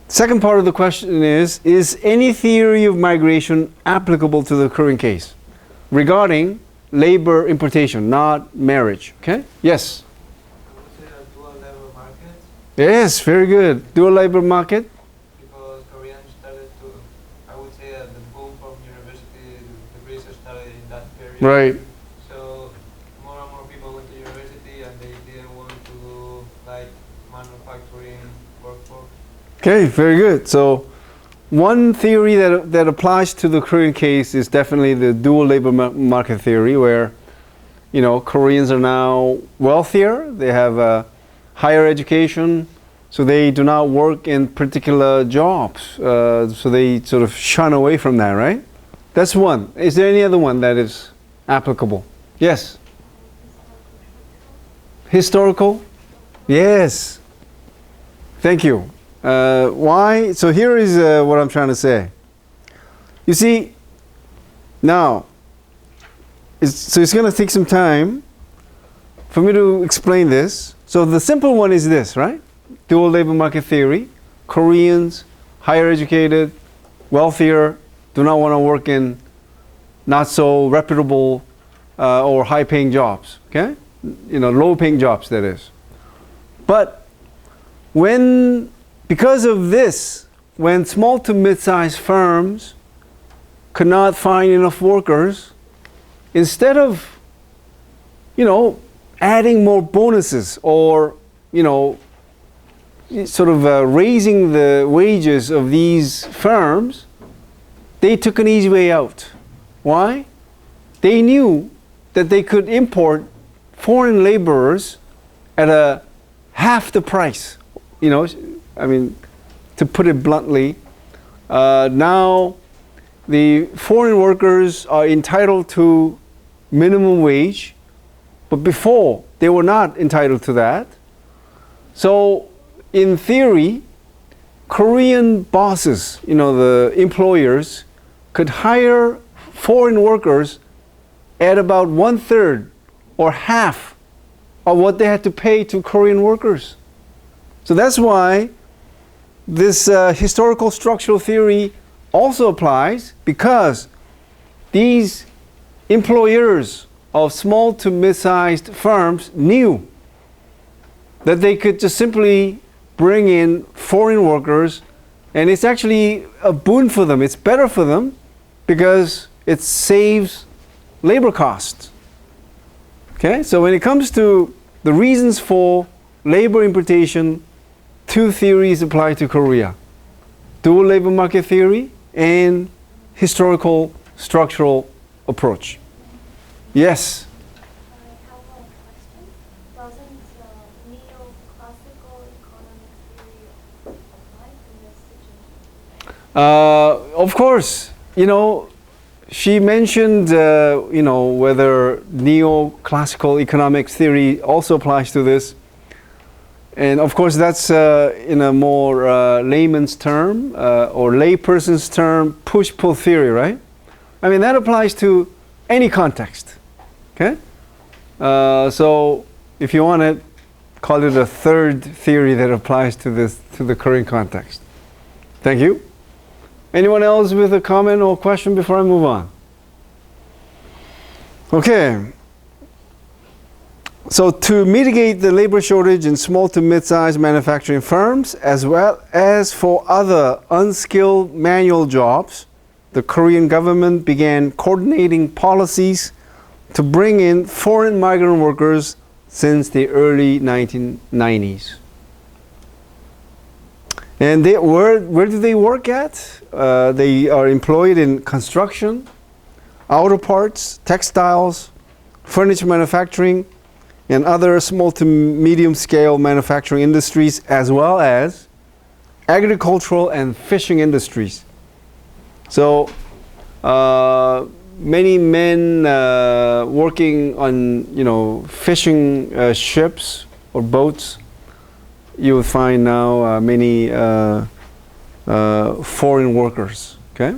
Second part of the question is any theory of migration applicable to the current case regarding labor importation, not marriage? Okay? Yes? I would say a dual labor market, Yes, very good. Dual labor market? because Koreans started to, I would say the boom from university degrees started in that period. Right. So more and more people went to university and they didn't want to do like manufacturing workforce. Okay, very good. So one theory that applies to the Korean case is definitely the dual labor market theory, where Koreans are now wealthier, they have a higher education, so they do not work in particular jobs, so they sort of shun away from that, right? That's one. Is there any other one that is applicable? Yes? Historical? Yes. Thank you. Why? So here is what I'm trying to say. You see, now, so it's going to take some time for me to explain this. So the simple one is this, right? Dual labor market theory. Koreans, higher educated, wealthier, do not want to work in not so reputable or high paying jobs, okay? Low paying jobs, that is. But because of this, when small to mid-sized firms could not find enough workers, instead of, adding more bonuses or, sort of raising the wages of these firms, they took an easy way out. Why? They knew that they could import foreign laborers at half the price. To put it bluntly, now the foreign workers are entitled to minimum wage, but before they were not entitled to that. So in theory, Korean bosses, the employers, could hire foreign workers at about 1/3 or half of what they had to pay to Korean workers. So that's why this historical structural theory also applies, because these employers of small to mid-sized firms knew that they could just simply bring in foreign workers, and it's actually a boon for them. It's better for them because it saves labor costs. Okay, so when it comes to the reasons for labor importation, two theories apply to Korea: dual labor market theory and historical structural approach. Yes? I have a question. Doesn't neoclassical economic theory apply in this situation? Of course, she mentioned, whether neoclassical economics theory also applies to this. And of course, that's in a more layman's term or layperson's term, push-pull theory, right? That applies to any context, okay? So if you want to call it a third theory that applies to the current context. Thank you. Anyone else with a comment or question before I move on? Okay. So to mitigate the labor shortage in small to mid-sized manufacturing firms, as well as for other unskilled manual jobs, the Korean government began coordinating policies to bring in foreign migrant workers since the early 1990s. And where do they work at? They are employed in construction, auto parts, textiles, furniture manufacturing, and other small to medium scale manufacturing industries, as well as agricultural and fishing industries. So many men working on fishing ships or boats, you will find now many foreign workers. Okay,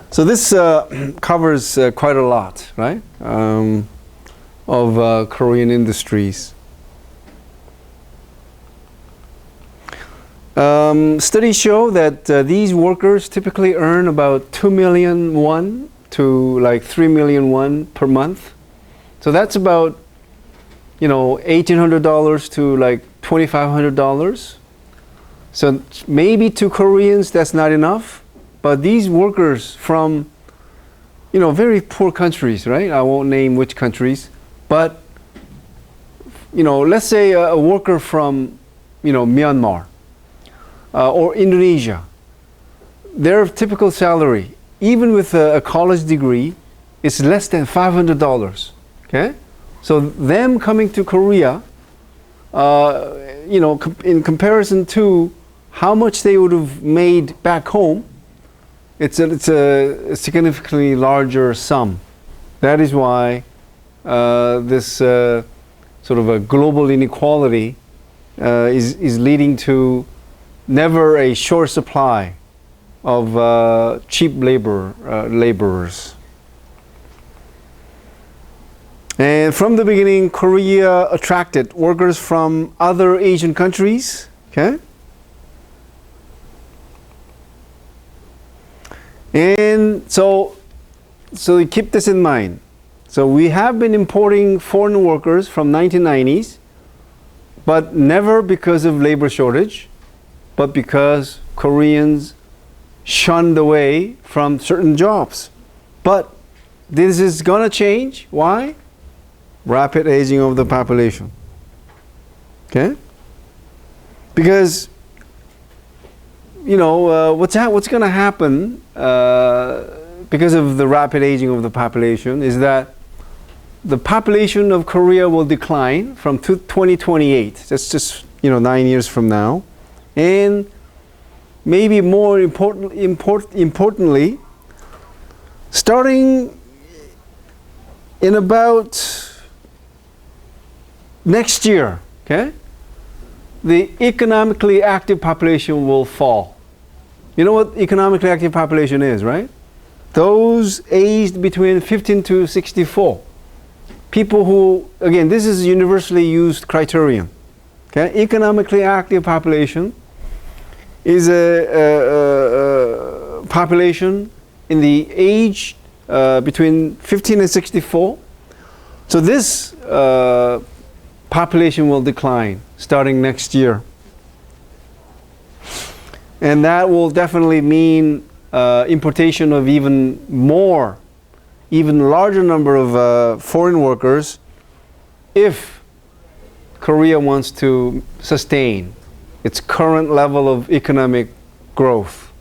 so this covers quite a lot, right? Of Korean industries. Studies show that these workers typically earn about 2 million won to like 3 million won per month. So that's about $1,800 to like $2,500. So maybe to Koreans that's not enough, but these workers from very poor countries, right? I won't name which countries, but let's say a worker from Myanmar, or Indonesia, their typical salary, even with a college degree, is less than $500. Okay, so them coming to Korea, in comparison to how much they would have made back home, it's a significantly larger sum. That is why this sort of a global inequality is leading to never a short supply of cheap laborers. And from the beginning, Korea attracted workers from other Asian countries. Okay? And so you keep this in mind. So we have been importing foreign workers from 1990s, but never because of labor shortage, but because Koreans shunned away from certain jobs. But this is going to change. Why? Rapid aging of the population. Okay? Because what's going to happen because of the rapid aging of the population is that the population of Korea will decline from 2028. That's just 9 years from now, and maybe more importantly, starting in about next year, okay, the economically active population will fall. You know what economically active population is, right? Those aged between 15 to 64. People who, again, this is a universally used criterion. Okay? Economically active population is a population in the age between 15 and 64. So this population will decline starting next year. And that will definitely mean importation of even larger number of foreign workers if Korea wants to sustain its current level of economic growth.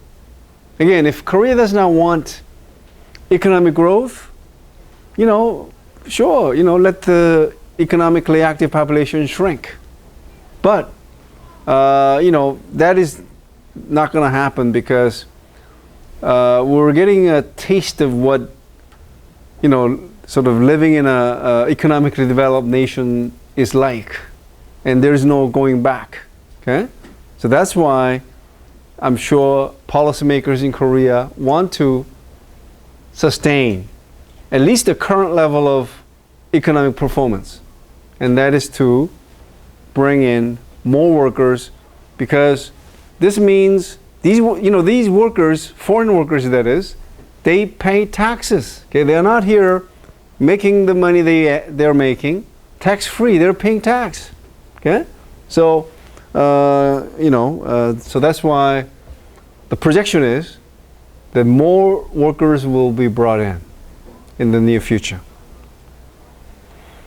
Again, if Korea does not want economic growth, sure, let the economically active population shrink. But, that is not going to happen because we're getting a taste of what, sort of living in a economically developed nation is like. And there's no going back. Okay? So that's why I'm sure policymakers in Korea want to sustain at least the current level of economic performance. And that is to bring in more workers, because this means these workers, foreign workers that is, they pay taxes. Okay, they are not here making the money they're making tax free. They're paying tax. Okay, so so that's why the projection is that more workers will be brought in the near future.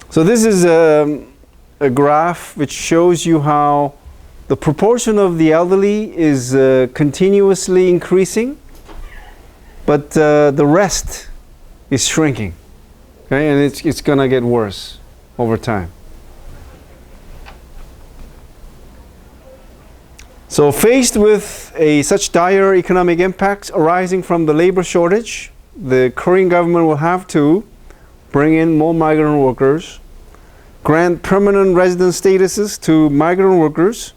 So this is a graph which shows you how the proportion of the elderly is continuously increasing, but the rest is shrinking. Okay, and it's going to get worse over time. So faced with such dire economic impacts arising from the labor shortage, the Korean government will have to bring in more migrant workers, grant permanent resident statuses to migrant workers.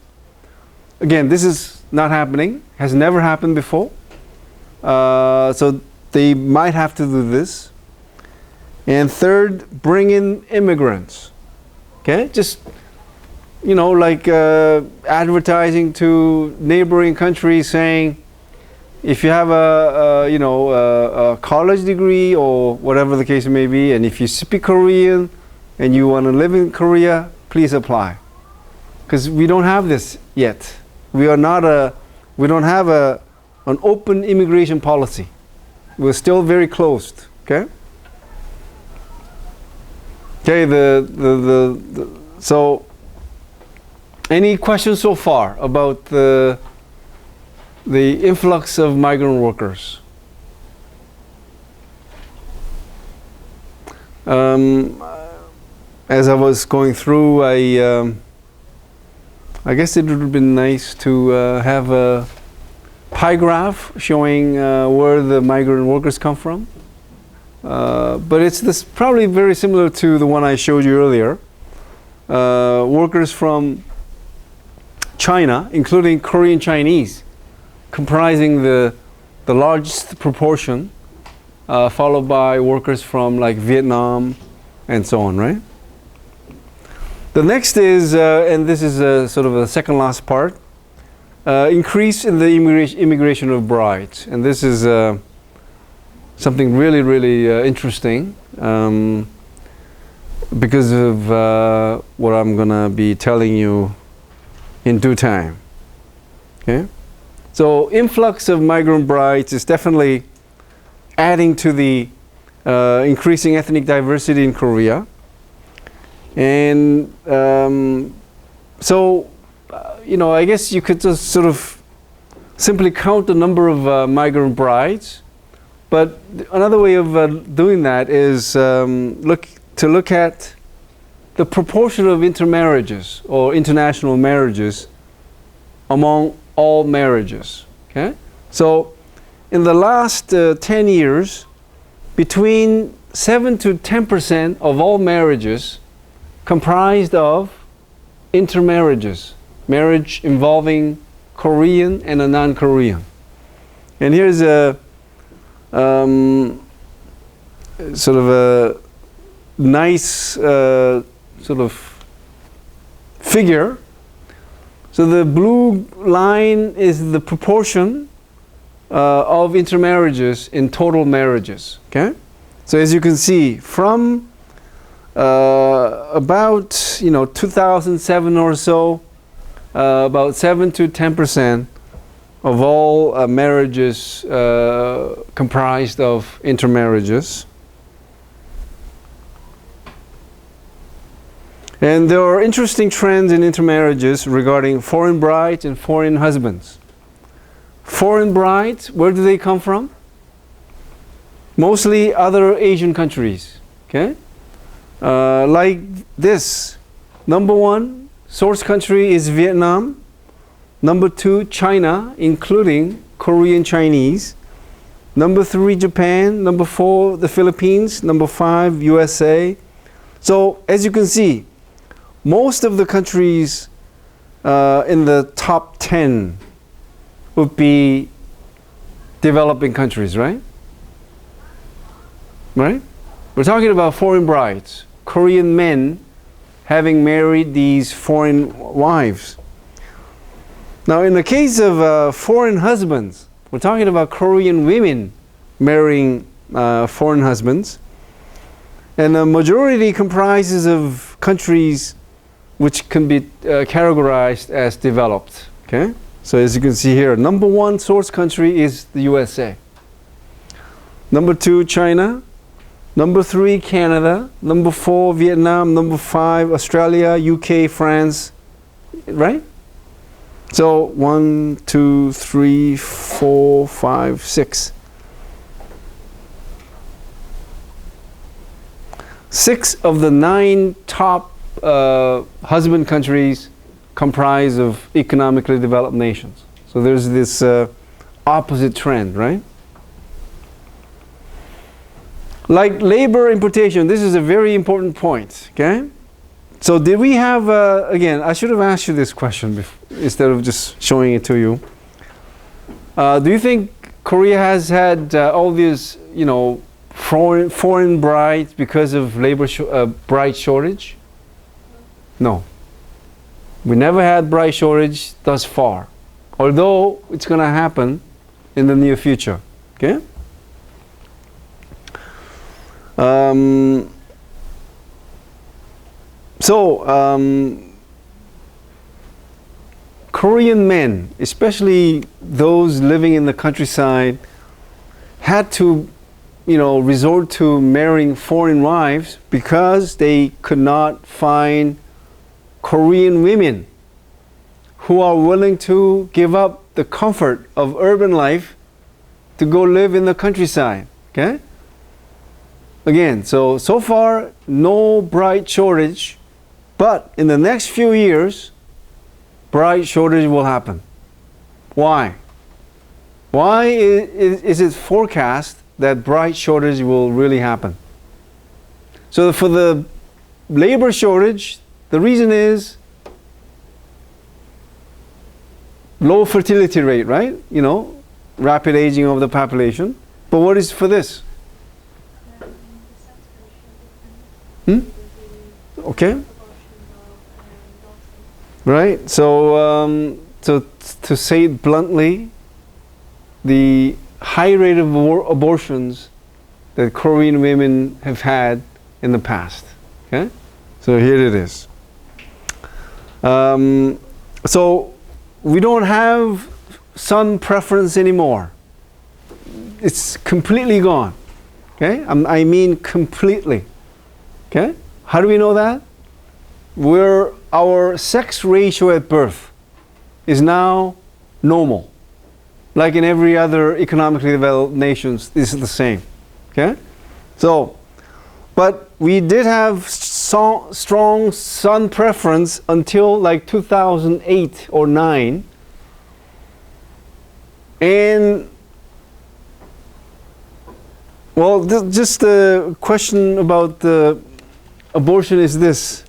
Again, this is not happening, has never happened before. So they might have to do this. And third, bring in immigrants. Okay, just advertising to neighboring countries saying, if you have a college degree or whatever the case may be, and if you speak Korean and you want to live in Korea, please apply. Because we don't have this yet. We don't have an open immigration policy. We're still very closed. Okay. Okay. So, any questions so far about the the influx of migrant workers. As I was going through, I guess it would have been nice to have a pie graph showing where the migrant workers come from. But it's this probably very similar to the one I showed you earlier. Workers from China, including Korean Chinese, comprising the largest proportion, followed by workers from like Vietnam and so on, right? The next is, and this is sort of the second last part, increase in the immigration of brides. And this is something really, really interesting because of what I'm going to be telling you in due time. Okay? So influx of migrant brides is definitely adding to the increasing ethnic diversity in Korea. And so, I guess you could just sort of simply count the number of migrant brides. But another way of doing that is look at the proportion of intermarriages or international marriages among all marriages. Okay? So in the last 10 years, between 7 to 10% of all marriages comprised of intermarriages, marriage involving Korean and a non-Korean. And here's a sort of a nice sort of figure. So the blue line is the proportion of intermarriages in total marriages. Okay, so as you can see, from about 2007 or so, about 7 to 10% of all marriages comprised of intermarriages. And there are interesting trends in intermarriages regarding foreign brides and foreign husbands. Foreign brides, where do they come from? Mostly other Asian countries. Okay? Like this. Number 1 source country is Vietnam. Number 2, China, including Korean Chinese. Number 3, Japan. Number 4, the Philippines. Number 5, USA. So, as you can see, most of the countries in the top 10 would be developing countries, right? Right? We're talking about foreign brides, Korean men having married these foreign wives. Now, in the case of foreign husbands, we're talking about Korean women marrying foreign husbands. And the majority comprises of countries which can be categorized as developed. Okay? So as you can see here, number 1 source country is the USA. Number 2, China. Number 3, Canada. Number 4, Vietnam. Number 5, Australia, UK, France. Right? So 1, 2, 3, 4, 5, 6. 6 of the 9 top husband countries comprise of economically developed nations. So there's this opposite trend, right? Like labor importation, this is a very important point, okay? So did we have, again, I should have asked you this question before, instead of just showing it to you. Do you think Korea has had all these, foreign brides because of bride shortage? No. We never had bride shortage thus far, although it's going to happen in the near future. Okay? Korean men, especially those living in the countryside, had to resort to marrying foreign wives because they could not find Korean women who are willing to give up the comfort of urban life to go live in the countryside. Okay? Again, so far, no bride shortage, but in the next few years, bride shortage will happen. Why? Why is it forecast that bride shortage will really happen? So for the labor shortage, the reason is low fertility rate, right? You know, rapid aging of the population. But what is for this? Okay. Right. So, to say it bluntly, the high rate of abortions that Korean women have had in the past. Okay. So here it is. So we don't have son preference anymore. It's completely gone. Okay. I mean completely. Okay. How do we know that? Our sex ratio at birth is now normal. Like in every other economically developed nations, this is the same. Okay? So, but we did have strong son preference until like 2008 or 9. And, well, just a question about the abortion is this.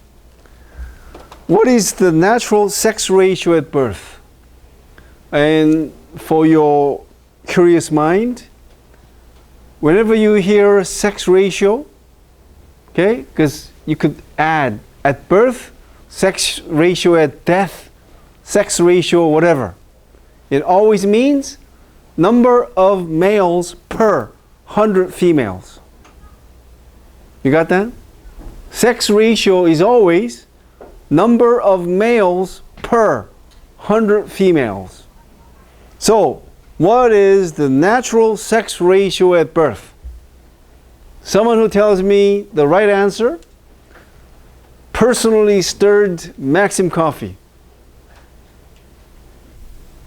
What is the natural sex ratio at birth? And for your curious mind, whenever you hear sex ratio, okay, because you could add at birth, sex ratio at death, sex ratio whatever. It always means number of males per 100 females. You got that? Sex ratio is always number of males per 100 females. So, what is the natural sex ratio at birth? Someone who tells me the right answer, personally stirred Maxim coffee.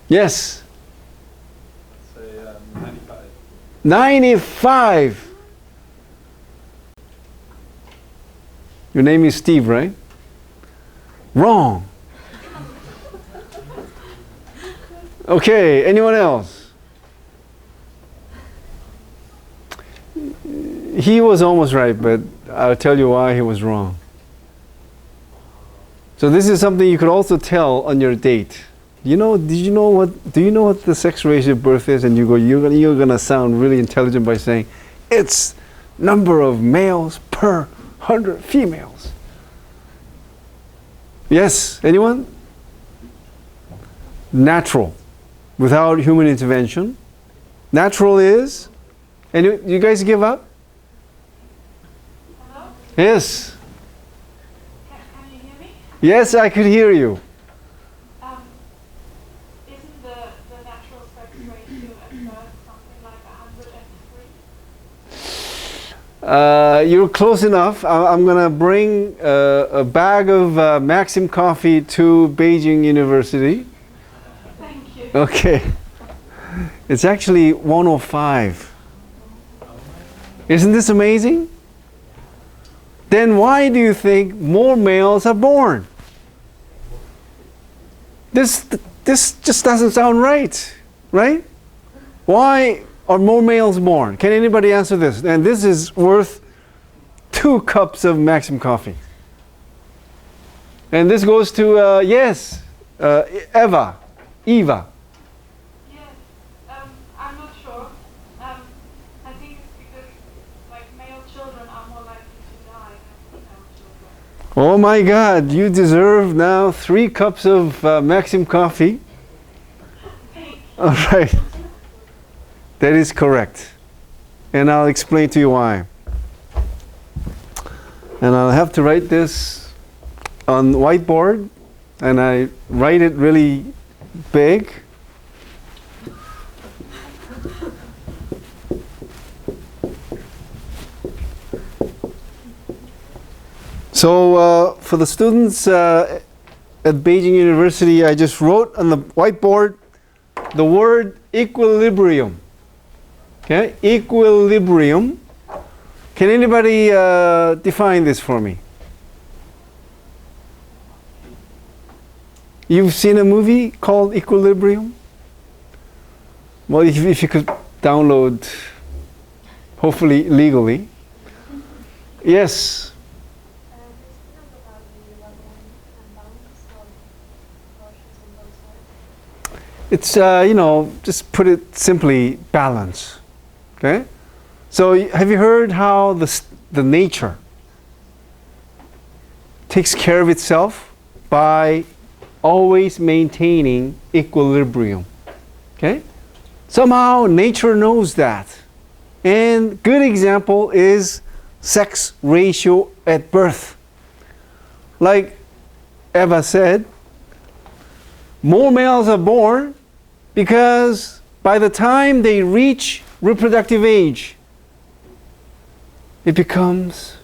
Yes? Let's say 95. 95! Your name is Steve, right? Wrong. Okay, anyone else? He was almost right, but I'll tell you why he was wrong. So this is something you could also tell on your date. Do you know what the sex ratio of birth is? And you're gonna sound really intelligent by saying, it's number of males per 100 females. Yes, anyone? Natural, without human intervention. Natural is, and you guys give up? Hello? Yes. Can you hear me? Yes, I could hear you. Isn't the natural sex ratio at birth something like 103? You're close enough. I'm going to bring a bag of Maxim coffee to Beijing University. Thank you. Okay. It's actually 105. Isn't this amazing? Then why do you think more males are born? This just doesn't sound right, right? Why are more males born? Can anybody answer this? And this is worth 2 cups of Maxim coffee. And this goes to, yes, Eva. Yes, I'm not sure. I think it's because male children are more likely to die than female children. Oh my God, you deserve now 3 cups of Maxim coffee. All right. That is correct. And I'll explain to you why. And I'll have to write this on whiteboard, and I write it really big. So for the students at Beijing University, I just wrote on the whiteboard the word equilibrium. Okay, equilibrium. Can anybody define this for me? You've seen a movie called Equilibrium? Well, if you could download, hopefully legally. Yes. It's, just put it simply, balance. Okay? So have you heard how the nature takes care of itself by always maintaining equilibrium? Okay? Somehow nature knows that. And good example is sex ratio at birth. Like Eva said, more males are born because by the time they reach reproductive age, it becomes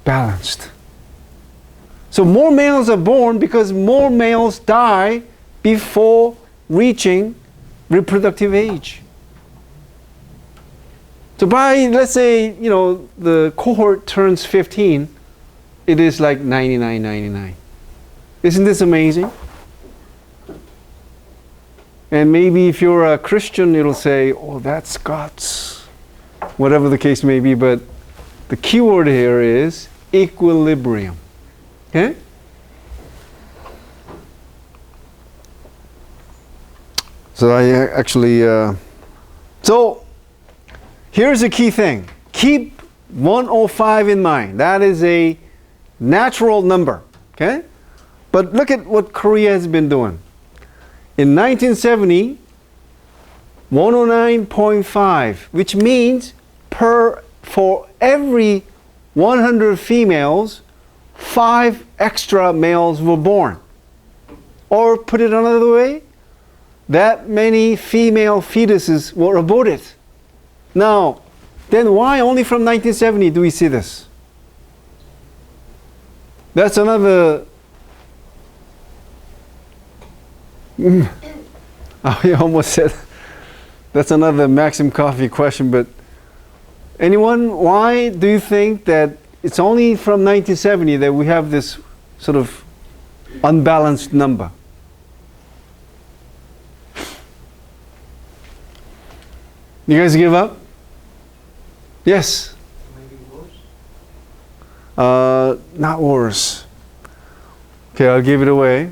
balanced. So more males are born because more males die before reaching reproductive age. So by, let's say, the cohort turns 15, it is like 99. Isn't this amazing? And maybe if you're a Christian, it'll say, oh, that's God's, whatever the case may be, but the key word here is equilibrium. Okay? So I actually, so here's a key thing. Keep 105 in mind. That is a natural number. Okay? But look at what Korea has been doing. In 1970, 109.5, which means for every 100 females, 5 extra males were born. Or put it another way, that many female fetuses were aborted. Now, then why only from 1970 do we see this? That's another I almost said that's another Maxim Coffee question, but anyone, why do you think that it's only from 1970 that we have this sort of unbalanced number? You guys give up? Yes? Maybe worse? Not worse. Okay, I'll give it away.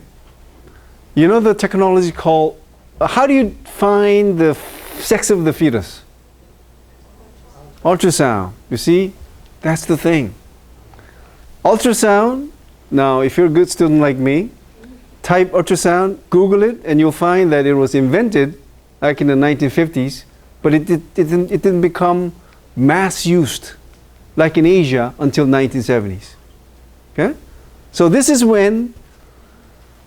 You know the technology called, how do you find the sex of the fetus? Ultrasound. You see? That's the thing. Ultrasound, now if you're a good student like me, type ultrasound, Google it, and you'll find that it was invented like in the 1950s, but it didn't become mass used like in Asia until 1970s. Okay? So this is when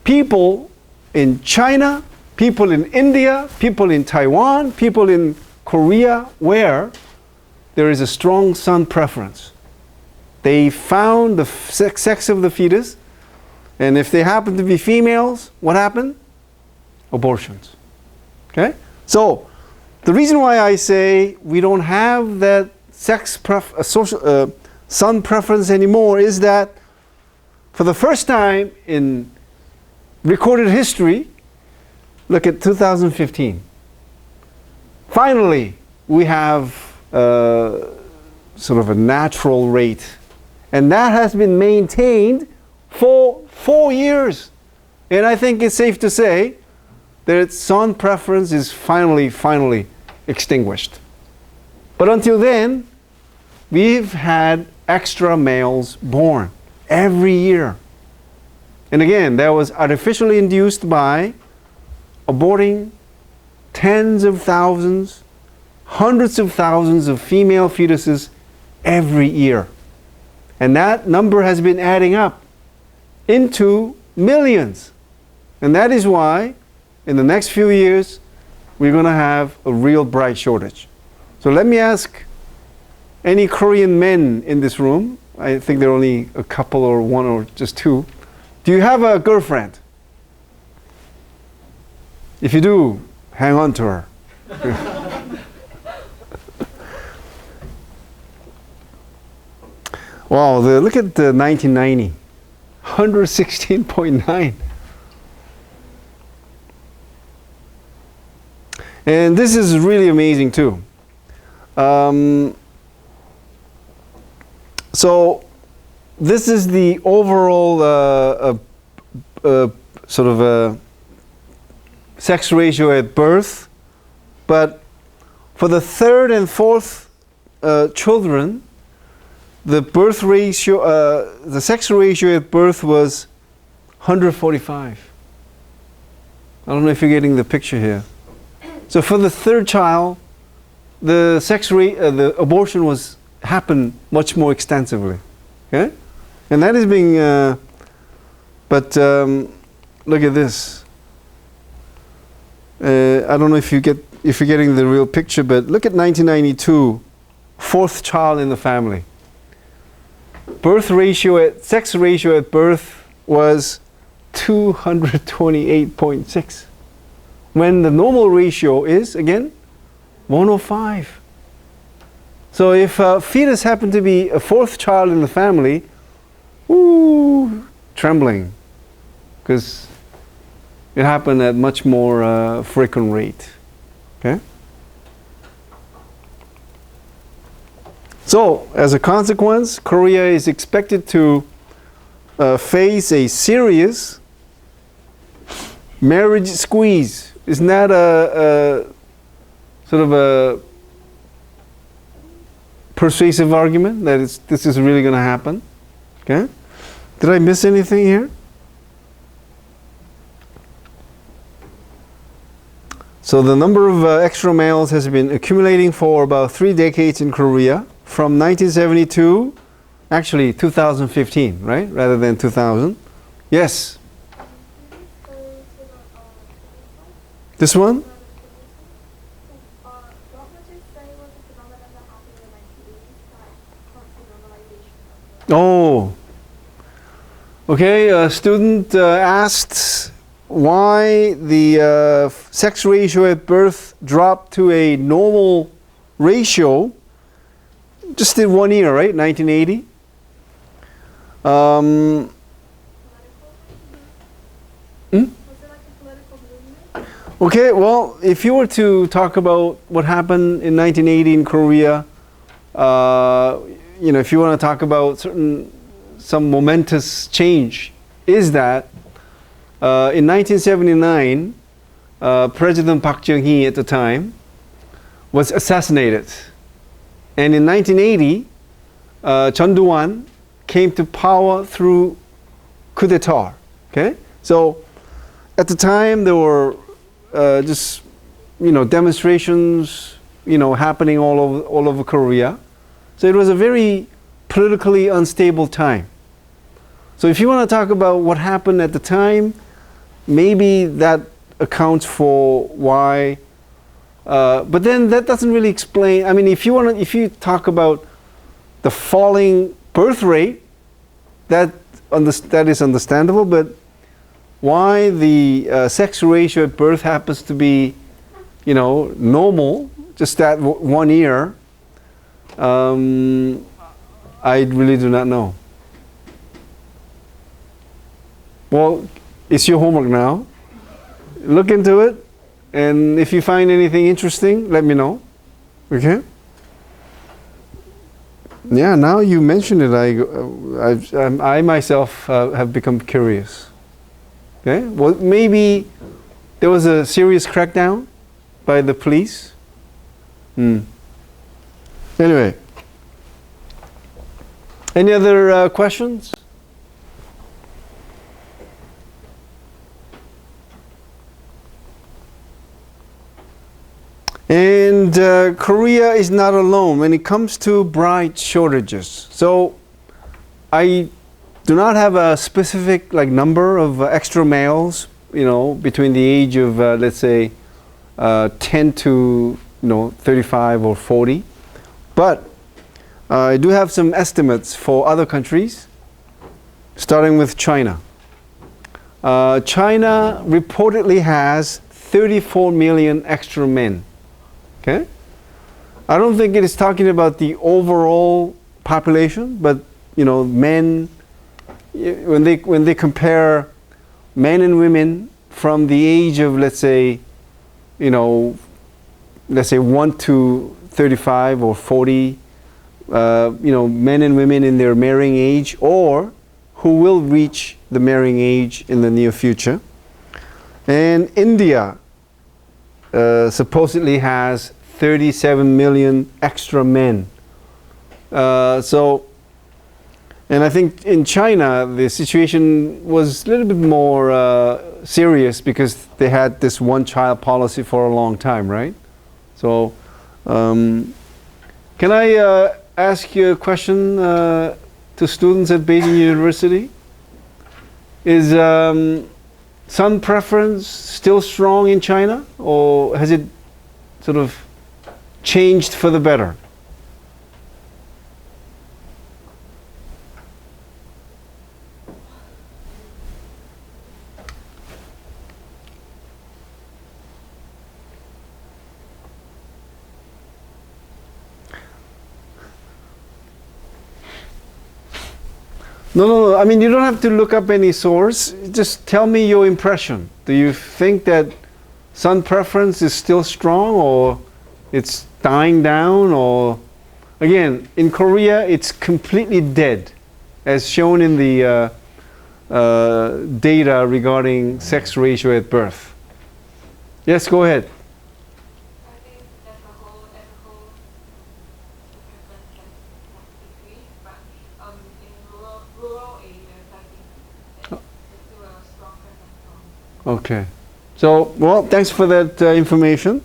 people in China, people in India, people in Taiwan, people in Korea, where there is a strong son preference. They found the sex of the fetus, and if they happen to be females, what happened? Abortions. Okay? So, the reason why I say we don't have that son preference anymore is that for the first time in recorded history, look at 2015. Finally, we have sort of a natural rate. And that has been maintained for 4 years. And I think it's safe to say that son preference is finally extinguished. But until then, we've had extra males born every year. And again, that was artificially induced by aborting tens of thousands, hundreds of thousands of female fetuses every year. And that number has been adding up into millions. And that is why in the next few years, we're going to have a real bride shortage. So let me ask any Korean men in this room, I think there are only a couple or one or just two, do you have a girlfriend? If you do, hang on to her. Wow, look at the 1990. 116.9. And this is really amazing too. So this is the overall sort of a sex ratio at birth, but for the third and fourth children, the birth ratio, the sex ratio at birth was 145. I don't know if you're getting the picture here. So for the third child, the sex rate, the abortion happened much more extensively. Okay, and that is being. But look at this. I don't know if you're getting the real picture, but look at 1992, fourth child in the family. Sex ratio at birth was 228.6, when the normal ratio is, again, 105. So if a fetus happened to be a fourth child in the family, ooh, trembling, because it happened at much more frequent rate. Okay? So, as a consequence, Korea is expected to face a serious marriage squeeze. Isn't that a sort of a persuasive argument that this is really going to happen? Okay? Did I miss anything here? So the number of extra males has been accumulating for about 3 decades in Korea, from 1972, actually 2015, right? Rather than 2000. Yes? This one? Oh. Okay, a student asked why the sex ratio at birth dropped to a normal ratio just in 1 year, right? 1980. Okay, well, if you were to talk about what happened in 1980 in Korea, if you want to talk about some momentous change, is that in 1979, President Park Chung-hee at the time was assassinated. And in 1980, Chun Doo-hwan came to power through coup d'etat. Okay? So at the time, there were demonstrations, happening all over Korea. So it was a very politically unstable time. So if you want to talk about what happened at the time, maybe that accounts for why. But then that doesn't really explain. I mean, if you talk about the falling birth rate, that is understandable. But why the sex ratio at birth happens to be, normal, just that 1 year, I really do not know. Well, it's your homework now. Look into it, and if you find anything interesting, let me know. Okay? Yeah, now you mentioned it, I myself have become curious. Okay? Well, maybe there was a serious crackdown by the police. Anyway, any other questions? And Korea is not alone when it comes to bride shortages. So I do not have a specific number of extra males, between the age of let's say 10 to 35 or 40. But I do have some estimates for other countries, starting with China. China reportedly has 34 million extra men. Okay? I don't think it is talking about the overall population, but men, when they compare men and women from the age of, let's say 1 to 35 or 40, men and women in their marrying age or who will reach the marrying age in the near future. And India supposedly has 37 million extra men. And I think in China the situation was a little bit more serious because they had this one-child policy for a long time, right? So, can I ask you a question to students at Beijing University? Is son preference still strong in China, or has it sort of changed for the better? No. I mean, you don't have to look up any source. Just tell me your impression. Do you think that son preference is still strong, or it's dying down, or again, in Korea, it's completely dead, as shown in the data regarding sex ratio at birth. Yes, go ahead. I think as a whole, preference has decreased, but in rural areas, I think it's still a strong preference. Okay. So, well, thanks for that information.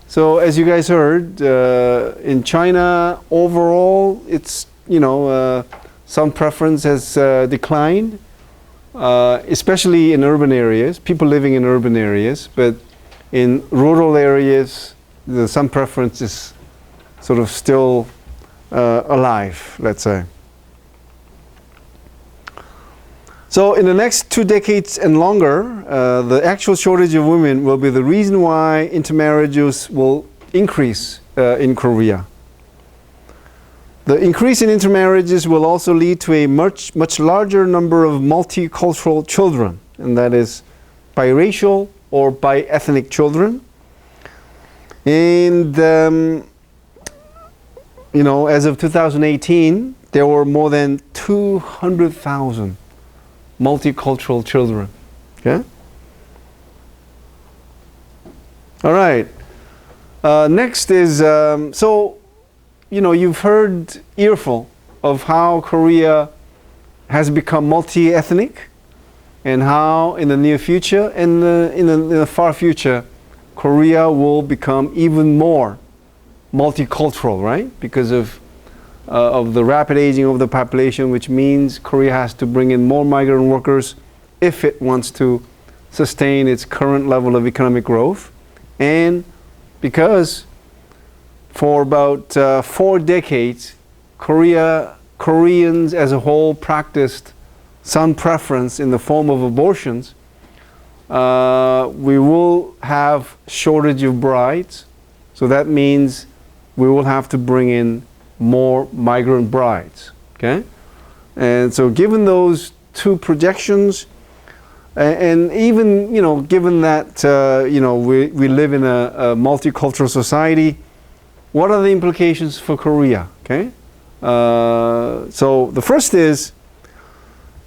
So, as you guys heard, in China, overall, it's, some preference has declined, especially in urban areas, people living in urban areas, but in rural areas, some preference is sort of still alive, let's say. So in the next 2 decades and longer, the actual shortage of women will be the reason why intermarriages will increase in Korea. The increase in intermarriages will also lead to a much larger number of multicultural children, and that is biracial or bi-ethnic children. And as of 2018, there were more than 200,000 multicultural children. Okay? All right. Next is, you've heard earful of how Korea has become multi-ethnic and how in the near future and in the far future, Korea will become even more multicultural, right? Because of the rapid aging of the population, which means Korea has to bring in more migrant workers if it wants to sustain its current level of economic growth. And because for about 4 decades, Koreans as a whole practiced son preference in the form of abortions, we will have shortage of brides. So that means we will have to bring in more migrant brides. Okay? And so given those 2 projections, and even given that we live in a multicultural society, what are the implications for Korea? Okay? So the first is,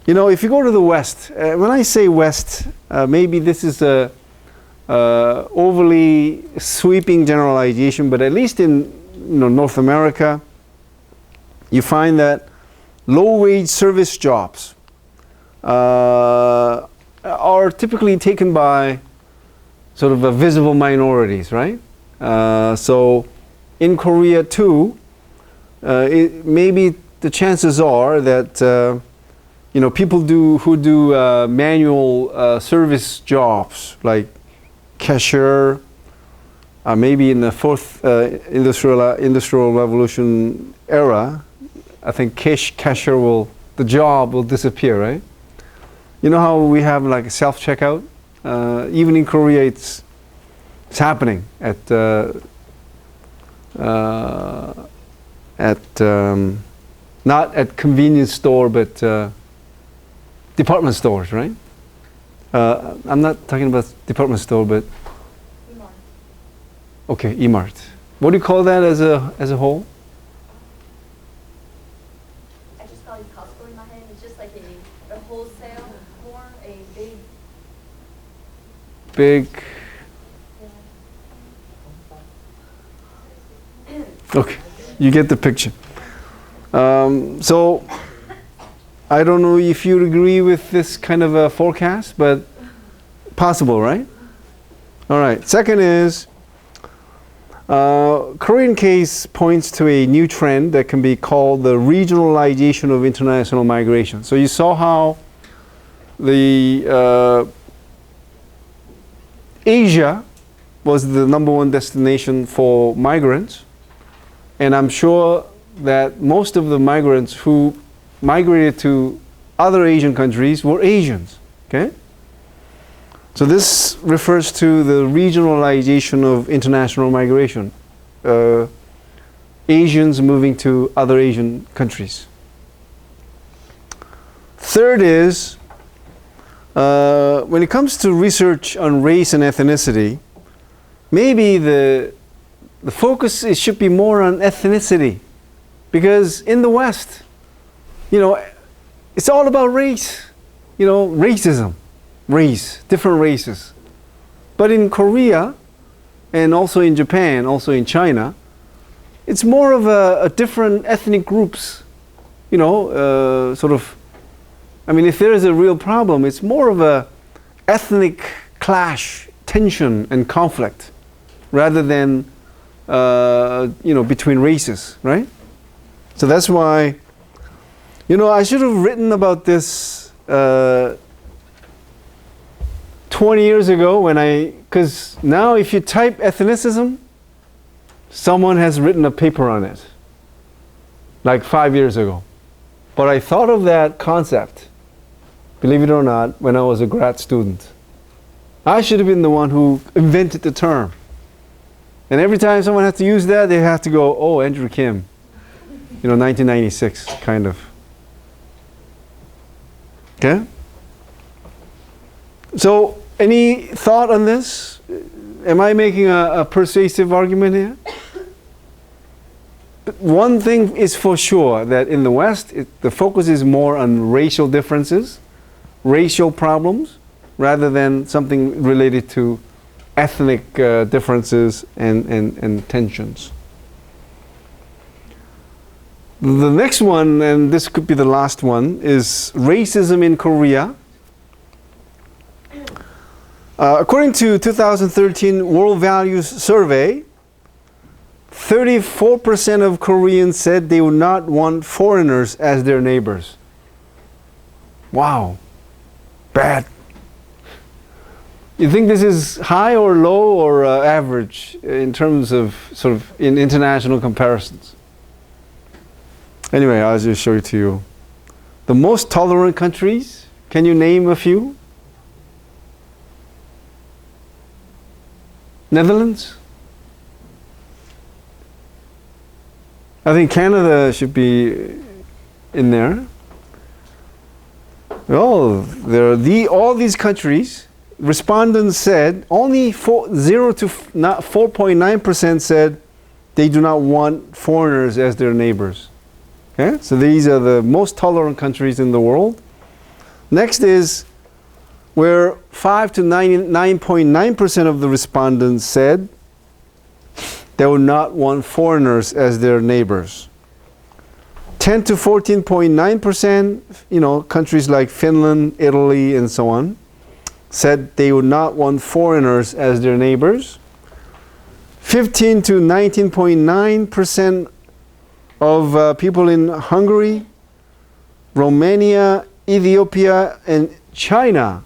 if you go to the West, when I say West, maybe this is a overly sweeping generalization, but at least in North America, you find that low-wage service jobs are typically taken by sort of visible minorities, right? So in Korea too, maybe the chances are that people who do manual service jobs like cashier, maybe in the 4th industrial revolution era, I think cashier the job will disappear, right? You know how we have like self-checkout? Even in Korea, it's It's happening not at convenience store, but department stores, right? I'm not talking about department store, but okay, E-Mart. What do you call that as a whole? I just call it Costco in my head. It's just like a wholesale, more a big. Okay, you get the picture. So, I don't know if you agree with this kind of a forecast, but possible, right? All right. Second is, Korean case points to a new trend that can be called the regionalization of international migration. So you saw how the Asia was the #1 destination for migrants, and I'm sure that most of the migrants who migrated to other Asian countries were Asians. Okay? So this refers to the regionalization of international migration. Asians moving to other Asian countries. Third is, when it comes to research on race and ethnicity, maybe the focus should be more on ethnicity. Because in the West, it's all about race. Racism. Race, different races. But in Korea, and also in Japan, also in China, it's more of a different ethnic groups. Sort of, if there is a real problem, it's more of a ethnic clash, tension, and conflict, rather than, between races, right? So that's why, I should have written about this 20 years ago because now if you type ethnicism, someone has written a paper on it, like 5 years ago. But I thought of that concept, believe it or not, when I was a grad student. I should have been the one who invented the term. And every time someone has to use that, they have to go, oh, Andrew Kim. 1996, kind of. Okay? So, any thought on this? Am I making a persuasive argument here? But one thing is for sure, that in the West, the focus is more on racial differences, racial problems, rather than something related to ethnic differences and tensions. The next one, and this could be the last one, is racism in Korea. According to 2013 World Values Survey, 34% of Koreans said they would not want foreigners as their neighbors. Wow. Bad. You think this is high or low or average in terms of sort of in international comparisons? Anyway, I'll just show it to you. The most tolerant countries, can you name a few? Netherlands? I think Canada should be in there. Oh, all these countries, respondents said, only 4.9% said they do not want foreigners as their neighbors. Okay? So these are the most tolerant countries in the world. Next is where 5 to 9.9% of the respondents said they would not want foreigners as their neighbors. 10 to 14.9%, countries like Finland, Italy, and so on, said they would not want foreigners as their neighbors. 15 to 19.9% of people in Hungary, Romania, Ethiopia, and China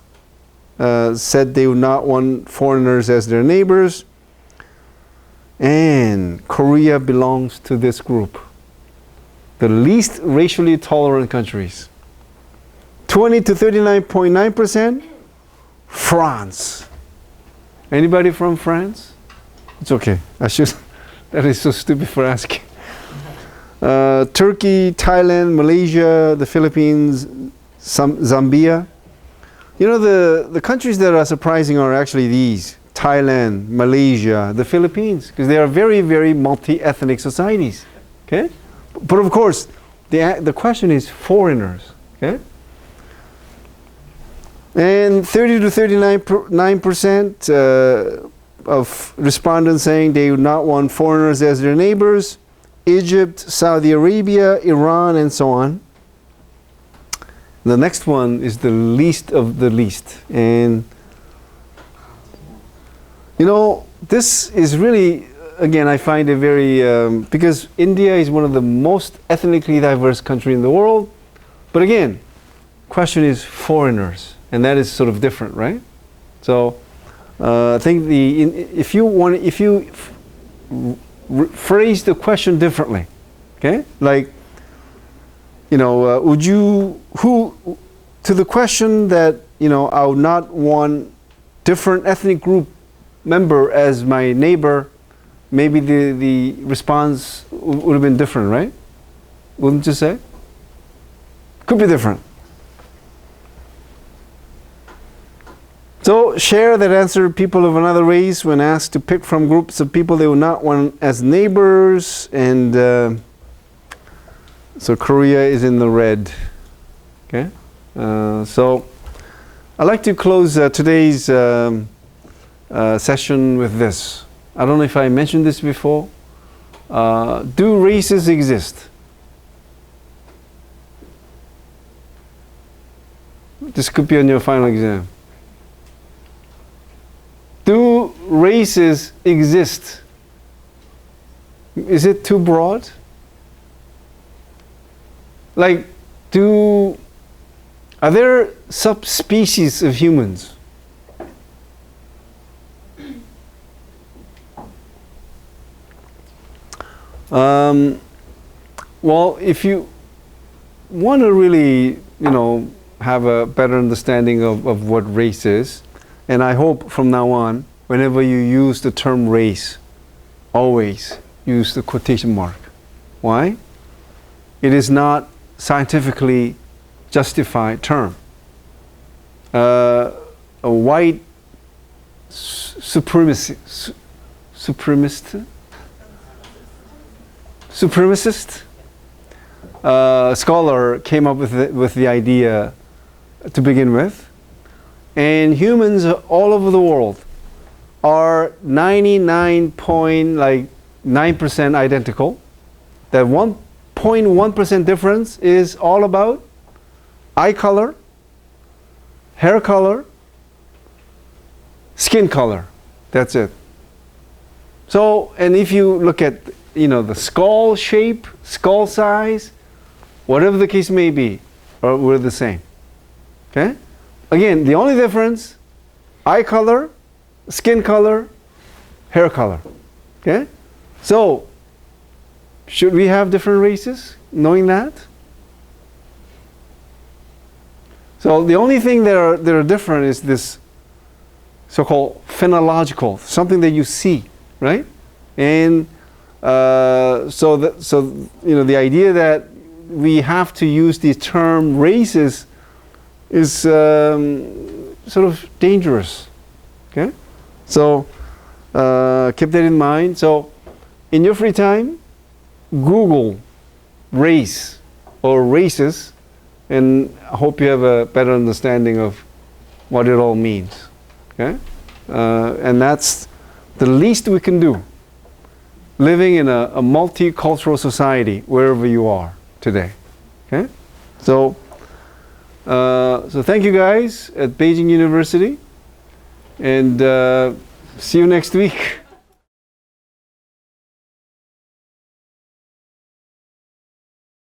said they would not want foreigners as their neighbors. And Korea belongs to this group. The least racially tolerant countries. 20 to 39.9%, France. Anybody from France? It's okay. I should. That is so stupid for asking. Turkey, Thailand, Malaysia, the Philippines, Zambia. You know, the countries that are surprising are actually these: Thailand, Malaysia, the Philippines, because they are very, very multi-ethnic societies. Okay, but of course, the question is foreigners. Okay, and 30 to 39% of respondents saying they would not want foreigners as their neighbors. Egypt, Saudi Arabia, Iran, and so on. The next one is the least of the least. And, you know, this is really, again, I find it very, because India is one of the most ethnically diverse countries in the world. But again, question is foreigners. And that is sort of different, right? So, I think if you phrase the question differently, okay? Like, you know, to the question that, you know, I would not want different ethnic group member as my neighbor, maybe the response would have been different, right? Wouldn't you say? Could be different. So, share that answer people of another race when asked to pick from groups of people they would not want as neighbors. And so Korea is in the red. Okay? So, I'd like to close today's session with this. I don't know if I mentioned this before. Do races exist? This could be on your final exam. Do races exist? Is it too broad? Like, are there subspecies of humans? Well, if you want to really, you know, have a better understanding of what race is, and I hope from now on, whenever you use the term race, always use the quotation mark. Why? It is not scientifically justified term. A white supremacist scholar came up with the idea to begin with. And humans all over the world are 99.9% identical. That 1.1% difference is all about eye color, hair color, skin color. That's it. So, and if you look at, you know, the skull shape, skull size, whatever the case may be, we're the same. Okay? Again, the only difference, eye color, skin color, hair color. Okay? So, should we have different races, knowing that? So, the only thing that are different is this so-called phenological, something that you see, right? And so you know, the idea that we have to use the term races is sort of dangerous. Okay? So keep that in mind. So in your free time, Google race or races, and I hope you have a better understanding of what it all means. Okay? And that's the least we can do, living in a multicultural society wherever you are today. Okay? So thank you guys at Beijing University, and see you next week.